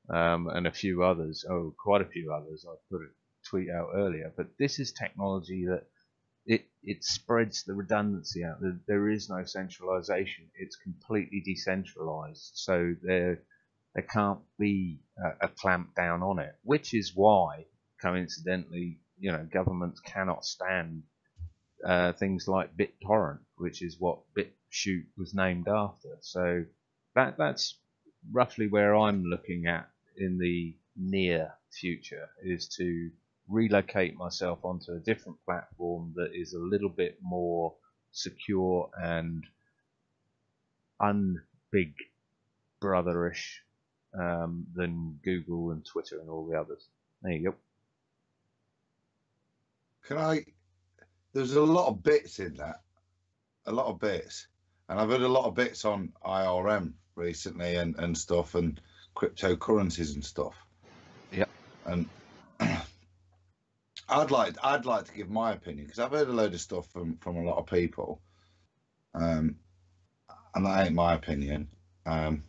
and a few others, quite a few others. I put a tweet out earlier, but this is technology that it spreads the redundancy out. There is no centralization. It's completely decentralized, so there can't be a clamp down on it, which is why, coincidentally, governments cannot stand things like BitTorrent, which is what BitChute was named after. So that's roughly where I'm looking at in the near future, is to relocate myself onto a different platform that is a little bit more secure and unbig brotherish than Google and Twitter and all the others. There you go. There's a lot of bits in that, a lot of bits, and I've heard a lot of bits on IRM recently and stuff, and cryptocurrencies and stuff. Yep. And I'd like to give my opinion, because I've heard a load of stuff from a lot of people, and that ain't my opinion. And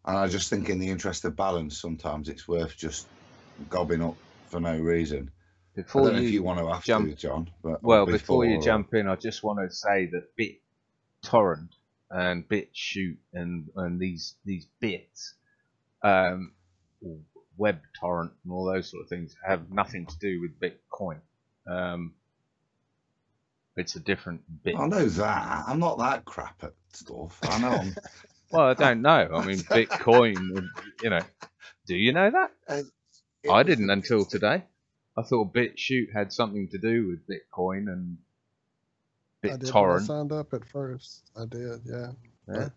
I just think, in the interest of balance, sometimes it's worth just gobbing up for no reason. I don't know if you want to jump, John. Before you jump in, I just want to say that BitTorrent and BitChute and these bits, WebTorrent and all those sort of things, have nothing to do with Bitcoin. It's a different bit. I know that. I'm not that crap at stuff. I know. Well, I don't know. I mean, Bitcoin. Do you know that? I didn't until today. I thought BitChute had something to do with Bitcoin and BitTorrent. I signed up at first. I did, yeah.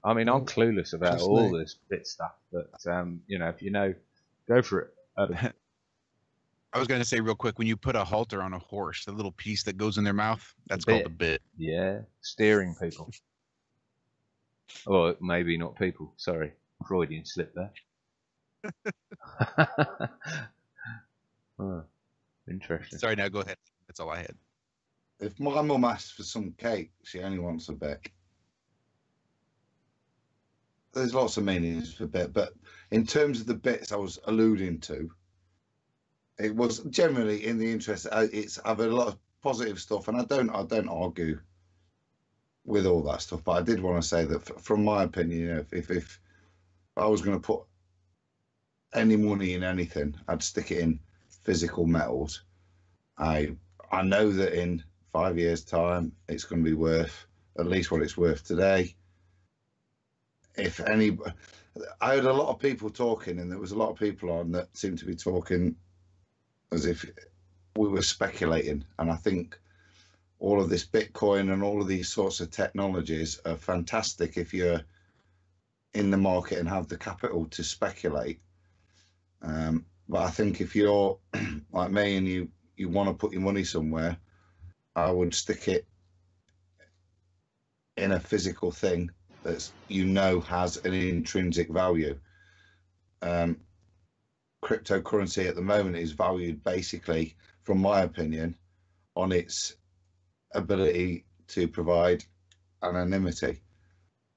I mean, I'm clueless about all this bit stuff, but if you know, go for it. I was going to say real quick, when you put a halter on a horse, the little piece that goes in their mouth, that's called a bit. Yeah, steering people. Or maybe not people. Sorry, Freudian slip there. Oh, interesting. Sorry, now go ahead. That's all I had. If my mum asks for some cake, she only wants a bit. There's lots of meanings for bit, but in terms of the bits I was alluding to, it was generally in the interest. I've heard a lot of positive stuff, and I don't argue with all that stuff. But I did want to say that, from my opinion, if I was going to put any money in anything, I'd stick it in physical metals. I know that in 5 years' time, it's going to be worth at least what it's worth today. I heard a lot of people talking, and there was a lot of people on that seemed to be talking as if we were speculating. And I think all of this Bitcoin and all of these sorts of technologies are fantastic if you're in the market and have the capital to speculate. But I think if you're like me and you want to put your money somewhere, I would stick it in a physical thing that has an intrinsic value. Cryptocurrency at the moment is valued basically, from my opinion, on its ability to provide anonymity.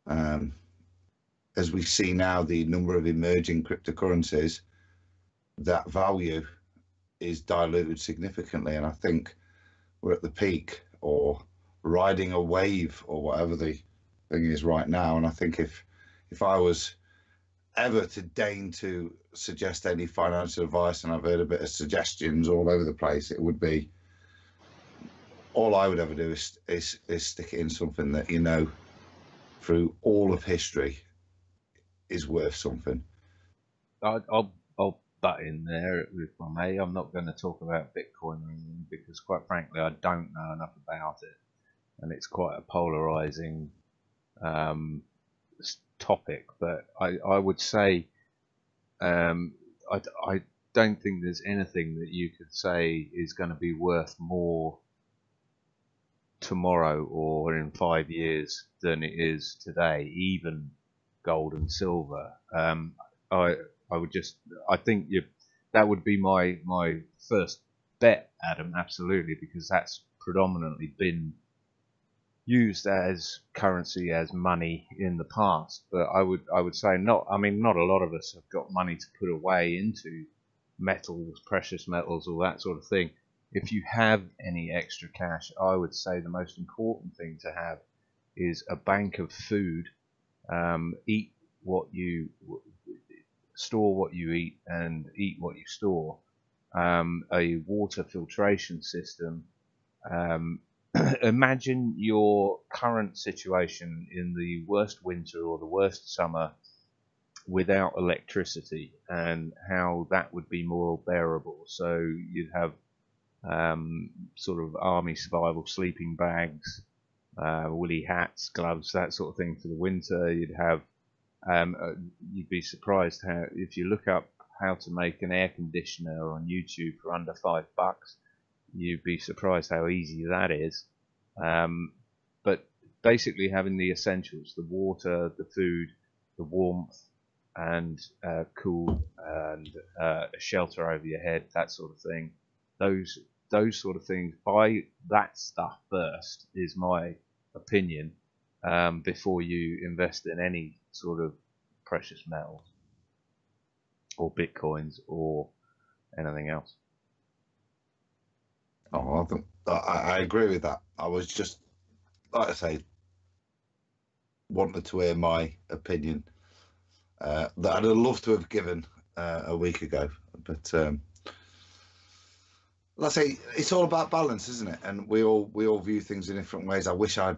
As we see now, the number of emerging cryptocurrencies, that value is diluted significantly, and I think we're at the peak, or riding a wave, or whatever the thing is right now. And I think if I was ever to deign to suggest any financial advice, and I've heard a bit of suggestions all over the place, it would be, all I would ever do is stick it in something that through all of history is worth something. I'll butt in there, if I may. I'm not going to talk about Bitcoin or anything because, quite frankly, I don't know enough about it, and it's quite a polarizing topic. But I would say I don't think there's anything that you could say is going to be worth more tomorrow or in 5 years than it is today, even gold and silver. I think that would be my first bet, Adam, absolutely, because that's predominantly been used as currency, as money in the past. But I would say not a lot of us have got money to put away into metals, precious metals, all that sort of thing. If you have any extra cash, I would say the most important thing to have is a bank of food. Eat what you store, what you eat, and eat what you store. A water filtration system. Imagine your current situation in the worst winter or the worst summer without electricity, and how that would be more bearable. So you'd have sort of army survival sleeping bags, woolly hats, gloves, that sort of thing for the winter. You'd have you'd be surprised how, if you look up how to make an air conditioner on YouTube for under $5, you'd be surprised how easy that is. But basically having the essentials, the water, the food, the warmth, and cool, and a shelter over your head, that sort of thing. Those sort of things. Buy that stuff first, is my opinion, before you invest in any sort of precious metals or bitcoins or anything else. Oh, I agree with that. I was just, like I say, wanted to hear my opinion that I'd have loved to have given a week ago, but let's say it's all about balance, isn't it? And we all view things in different ways. I wish I'd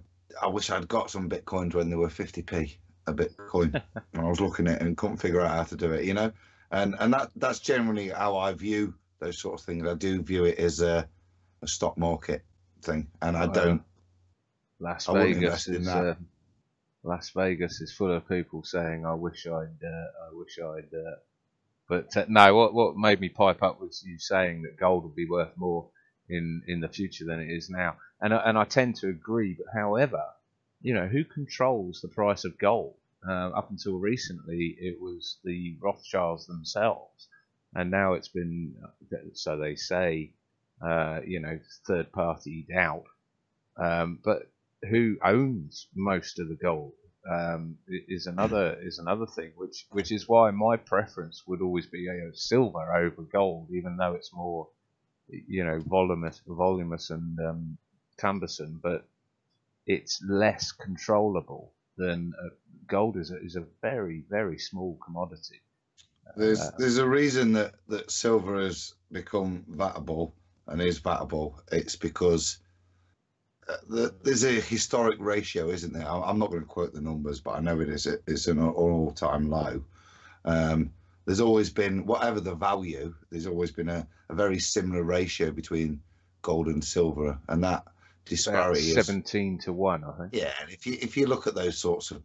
got some bitcoins when they were 50p a bitcoin. When I was looking at it and couldn't figure out how to do it, you know. And that's generally how I view those sort of things. I do view it as a stock market thing, and I don't. Las I wouldn't invest in that. Las Vegas is full of people saying, "I wish I'd." But no, what made me pipe up was you saying that gold will be worth more in the future than it is now, and I tend to agree. But however, you know, who controls the price of gold? Up until recently, it was the Rothschilds themselves, and now it's been, so they say, you know, third party out. But who owns most of the gold is another thing, which is why my preference would always be silver over gold, even though it's more, you know, voluminous and cumbersome, but it's less controllable than gold is a very, very small commodity. There's a reason that silver has become vatable and is vatable. It's because there's a historic ratio, isn't there? I'm not going to quote the numbers, but I know it is. It's an all-time low. There's always been, whatever the value, there's always been a very similar ratio between gold and silver, and that disparity is 17 to 1, I think. Yeah, and if you look at those sorts of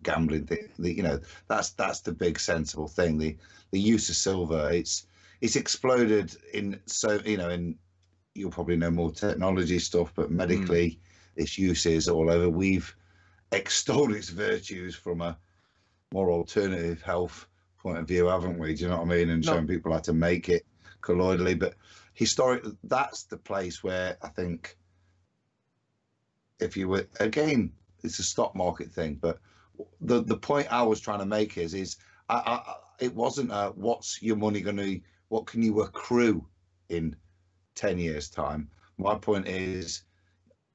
gambling things, you know, that's the big sensible thing. The use of silver, it's exploded in, so, you know, in, you'll probably know more technology stuff, but medically its use is all over. We've extolled its virtues from a more alternative health point of view, haven't we? Do you know what I mean? And showing people how to make it colloidally. But historically, that's the place where I think, if you were, again, it's a stock market thing, but the point I was trying to make is it wasn't what's your money going to, what can you accrue in 10 years time. My point is,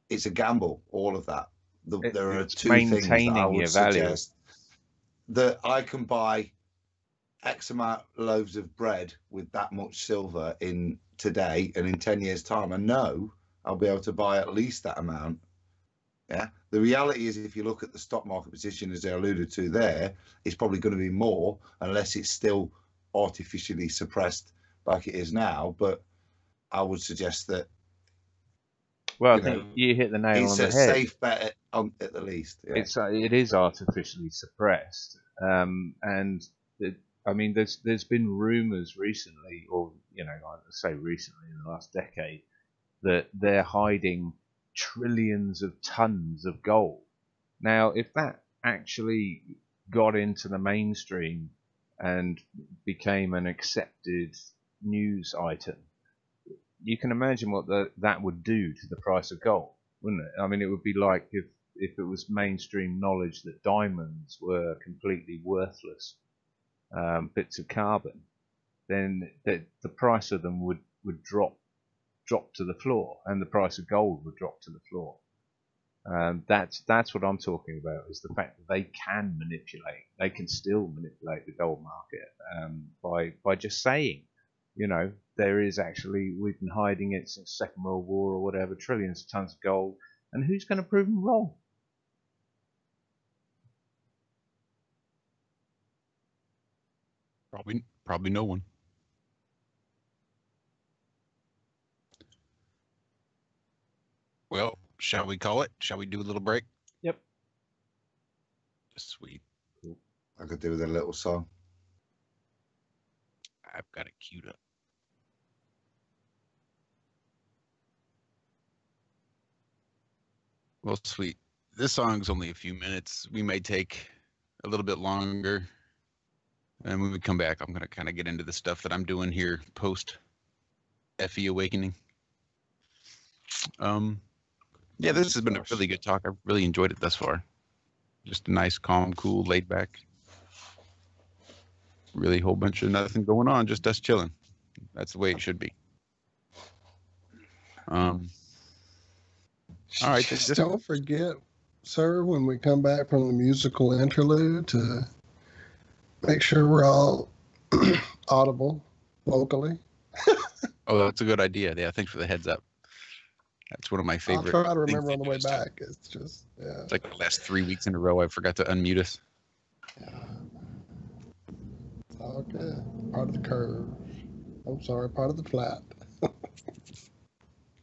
it's a gamble, all of that. There are two things that I would suggest. That I can buy X amount loaves of bread with that much silver in today, and in 10 years time I know I'll be able to buy at least that amount. Yeah, the reality is, if you look at the stock market position, as I alluded to there, it's probably going to be more, unless it's still artificially suppressed like it is now, but I would suggest that. Well, I think you hit the nail on the head. It's a safe bet at the least. Yeah. It is artificially suppressed, and I mean, there's been rumours recently, or I say recently in the last decade, that they're hiding trillions of tons of gold. Now, if that actually got into the mainstream and became an accepted news item, you can imagine what that would do to the price of gold, wouldn't it? I mean, it would be like if it was mainstream knowledge that diamonds were completely worthless bits of carbon, then the price of them would drop to the floor, and the price of gold would drop to the floor. That's what I'm talking about, is the fact that they can still manipulate the gold market by just saying, there is actually, we've been hiding it since Second World War or whatever, trillions of tons of gold, and who's going to prove them wrong? Probably no one. Well, shall we call it? Shall we do a little break? Yep. Sweet. Cool. I could do with a little song. I've got it queued up. Well, sweet. This song's only a few minutes. We may take a little bit longer. And when we come back, I'm going to kind of get into the stuff that I'm doing here post FE Awakening. Yeah, this has been a really good talk. I've really enjoyed it thus far. Just a nice, calm, cool, laid back. Really a whole bunch of nothing going on, just us chilling. That's the way it should be. All right. Just don't forget, sir, when we come back from the musical interlude, to make sure we're all audible vocally. Oh, that's a good idea. Yeah, thanks for the heads up. That's one of my favorite. I'll try to remember on the way back. It's just, yeah. It's like the last 3 weeks in a row I forgot to unmute us. Yeah. It's all good. Part of the curve. I'm sorry, part of the flat.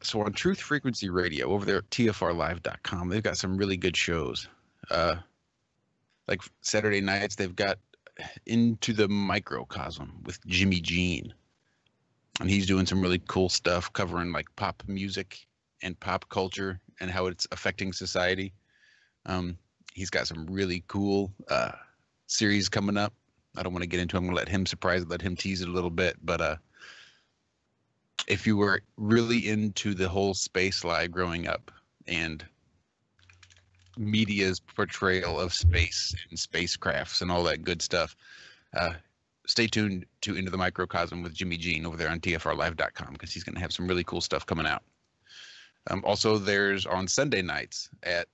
So on Truth Frequency Radio over there at TFRlive.com, they've got some really good shows. Like Saturday nights, they've got Into the Microcosm with Jimmy Jean. And he's doing some really cool stuff covering like pop music and pop culture and how it's affecting society. He's got some really cool series coming up. I don't want to get into them. I'm going to let him tease it a little bit. But if you were really into the whole space lie growing up and media's portrayal of space and spacecrafts and all that good stuff, stay tuned to Into the Microcosm with Jimmy Jean over there on TFRlive.com, because he's going to have some really cool stuff coming out. Also, there's on Sunday nights at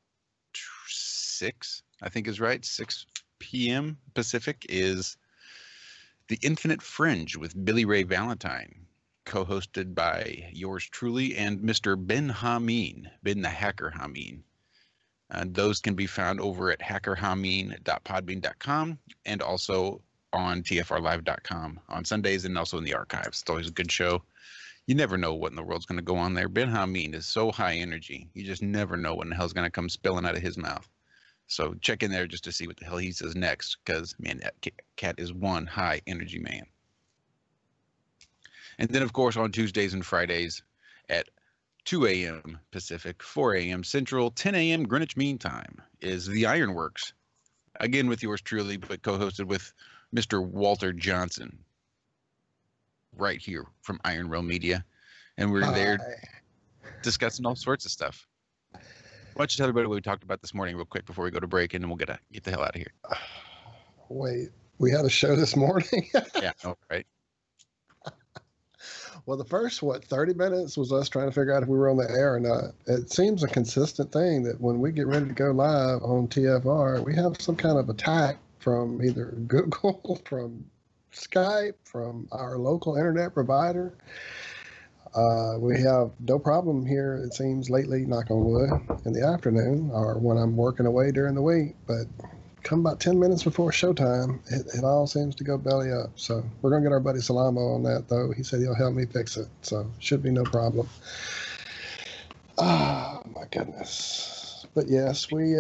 6, I think is right, 6 p.m. Pacific, is The Infinite Fringe with Billy Ray Valentine, co-hosted by yours truly and Mr. Ben Hameen, Ben the Hacker Hameen. Those can be found over at hackerhameen.podbean.com and also on tfrlive.com on Sundays and also in the archives. It's always a good show. You never know what in the world's going to go on there. Ben Hameen is so high energy. You just never know what in the hell's going to come spilling out of his mouth. So check in there just to see what the hell he says next, because, man, that cat is one high energy man. And then, of course, on Tuesdays and Fridays at 2 a.m. Pacific, 4 a.m. Central, 10 a.m. Greenwich Mean Time is The Ironworks. Again, with yours truly, but co-hosted with Mr. Walter Johnson, right here from IronRealmMedia. And we're there discussing all sorts of stuff. Why don't you tell everybody what we talked about this morning real quick before we go to break, and then we'll get the hell out of here. Wait, we had a show this morning? Yeah, no, right. Well, the first, 30 minutes was us trying to figure out if we were on the air or not. It seems a consistent thing that when we get ready to go live on TFR, we have some kind of attack from either Google, from Skype, from our local internet provider. We have no problem here, it seems, lately, knock on wood, in the afternoon or when I'm working away during the week. But come about 10 minutes before showtime, it all seems to go belly up. So we're going to get our buddy Salamo on that, though. He said he'll help me fix it. So should be no problem. Oh, my goodness. But yes, we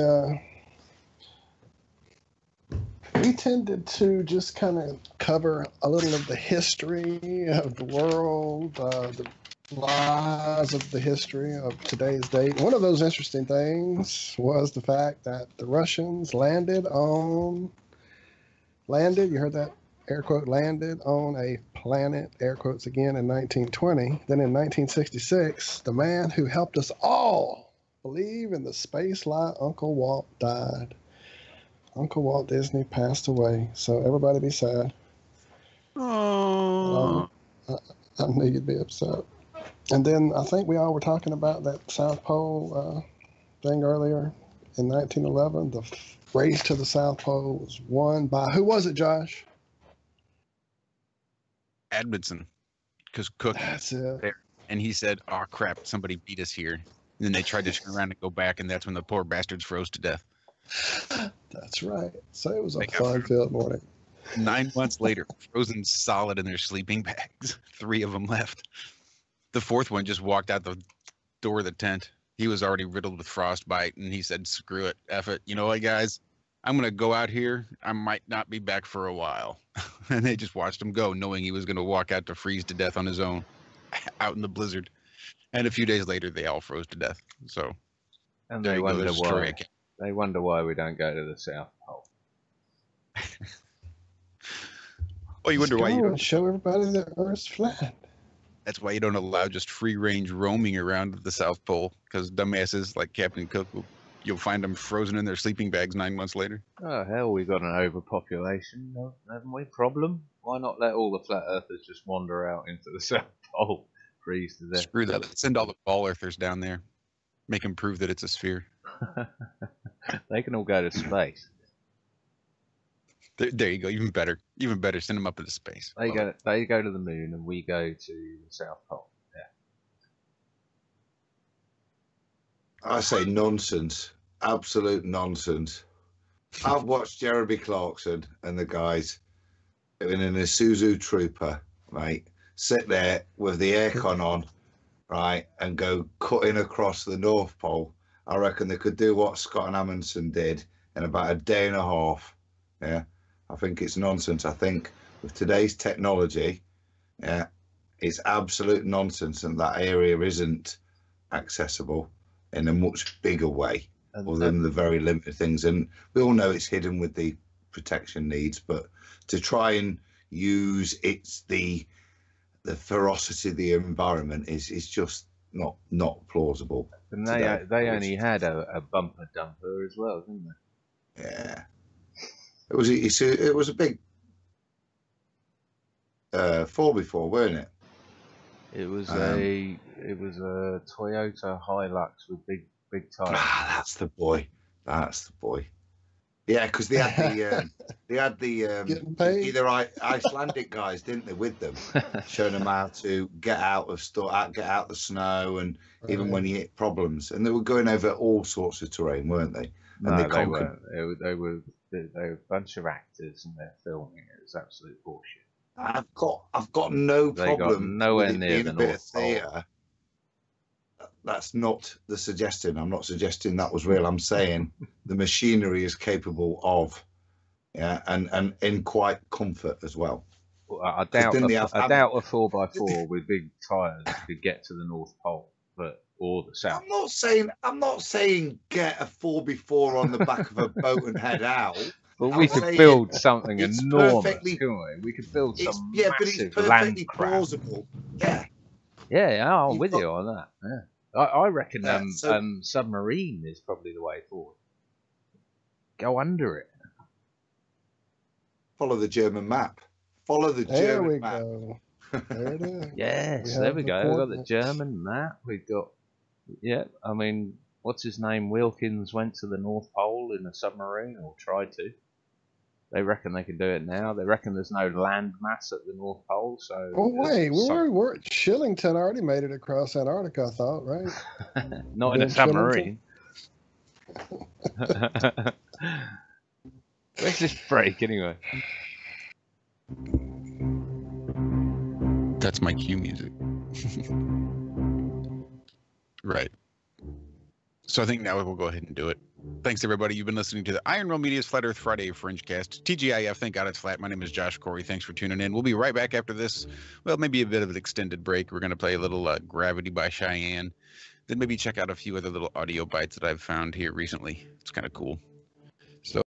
tended to just kind of cover a little of the history of the world, the lies of the history of today's date. One of those interesting things was the fact that the Russians landed, you heard that, air quote, landed on a planet, air quotes again, in 1920. Then in 1966, the man who helped us all believe in the space lie, Uncle Walt, died. Uncle Walt Disney passed away, so everybody be sad. Oh. I knew you'd be upset. And then I think we all were talking about that South Pole thing earlier. In 1911, the race to the South Pole was won by, who was it, Josh? Edmondson, because Cook That's it. there, and he said, "Oh crap, somebody beat us here." And then they tried to turn around and go back, and that's when the poor bastards froze to death. That's right. So it was a They got fun-filled morning. 9 months later, frozen solid in their sleeping bags. 3 of them left. The 4th one just walked out the door of the tent. He was already riddled with frostbite, and he said, "Screw it, F it. You know what, guys? I'm going to go out here. I might not be back for a while." And they just watched him go, knowing he was going to walk out to freeze to death on his own out in the blizzard. And a few days later, they all froze to death. So, And there they you go, wonder there's why. Troy again. They wonder why we don't go to the South Pole. Well, you wonder why you Go don't. and show everybody that Earth's flat. That's why you don't allow just free range roaming around the South Pole, because dumbasses like Captain Cook, you'll find them frozen in their sleeping bags 9 months later. Oh hell, we got an overpopulation, haven't we? Problem? Why not let all the flat earthers just wander out into the South Pole, freeze to death? Screw that. Let's send all the ball earthers down there. Make them prove that it's a sphere. They can all go to space. There you go. Even better. Even better. Send them up into space. They go to the moon, and we go to the South Pole. Yeah. I say nonsense. Absolute nonsense. I've watched Jeremy Clarkson and the guys in an Isuzu Trooper, right, sit there with the aircon on, right, and go cutting across the North Pole. I reckon they could do what Scott and Amundsen did in about a day and a half. Yeah, I think it's nonsense. I think with today's technology, yeah, it's absolute nonsense, and that area isn't accessible in a much bigger way, other than the very limited things. And we all know it's hidden with the protection needs, but to try and use the ferocity of the environment is just not plausible. And they only had a bumper dumper as well, didn't they? Yeah, it was a big 4x4, weren't it? It was a Toyota Hilux with big tires. Ah, that's the boy. Yeah, because they had the either Icelandic guys, didn't they, with them, showing them how to get out the snow, and even when you hit problems, and they were going over all sorts of terrain, weren't they? And No, they weren't. They were a bunch of actors, and they're filming it. It was absolute bullshit. I've got no They got problem nowhere with it near being the a bit of North Pole. theatre. That's not the suggestion. I'm not suggesting that was real. I'm saying the machinery is capable of, yeah, and in quite comfort as well. Well, I doubt a 4x4 with big tyres could get to the North Pole, or the South. I'm not saying get a 4x4 on the back of a boat and head out. But we could build something enormous, couldn't we? We could build some but it's massive perfectly landcraft. plausible. Yeah. Yeah, I'm with you on that. Yeah. I reckon so- submarine is probably the way forward. Go under it. Follow the German map. There we go. There it is. Yes, there we go. We've got the German map. We've got, yeah, I mean, what's his name? Wilkins went to the North Pole in a submarine, or tried to. They reckon they can do it now. They reckon there's no land mass at the North Pole, so... Oh, wait, we're Shillington already made it across Antarctica, I thought, right? Not in a submarine. Where's this break anyway? That's my cue music. Right. So I think now we'll go ahead and do it. Thanks, everybody. You've been listening to the IronRealmMedia's Flat Earth Friday FRINGE-CAST. TGIF, thank God it's flat. My name is Josh Corey. Thanks for tuning in. We'll be right back after this. Well, maybe a bit of an extended break. We're going to play a little Gravity by Cheyenne. Then maybe check out a few other little audio bites that I've found here recently. It's kind of cool.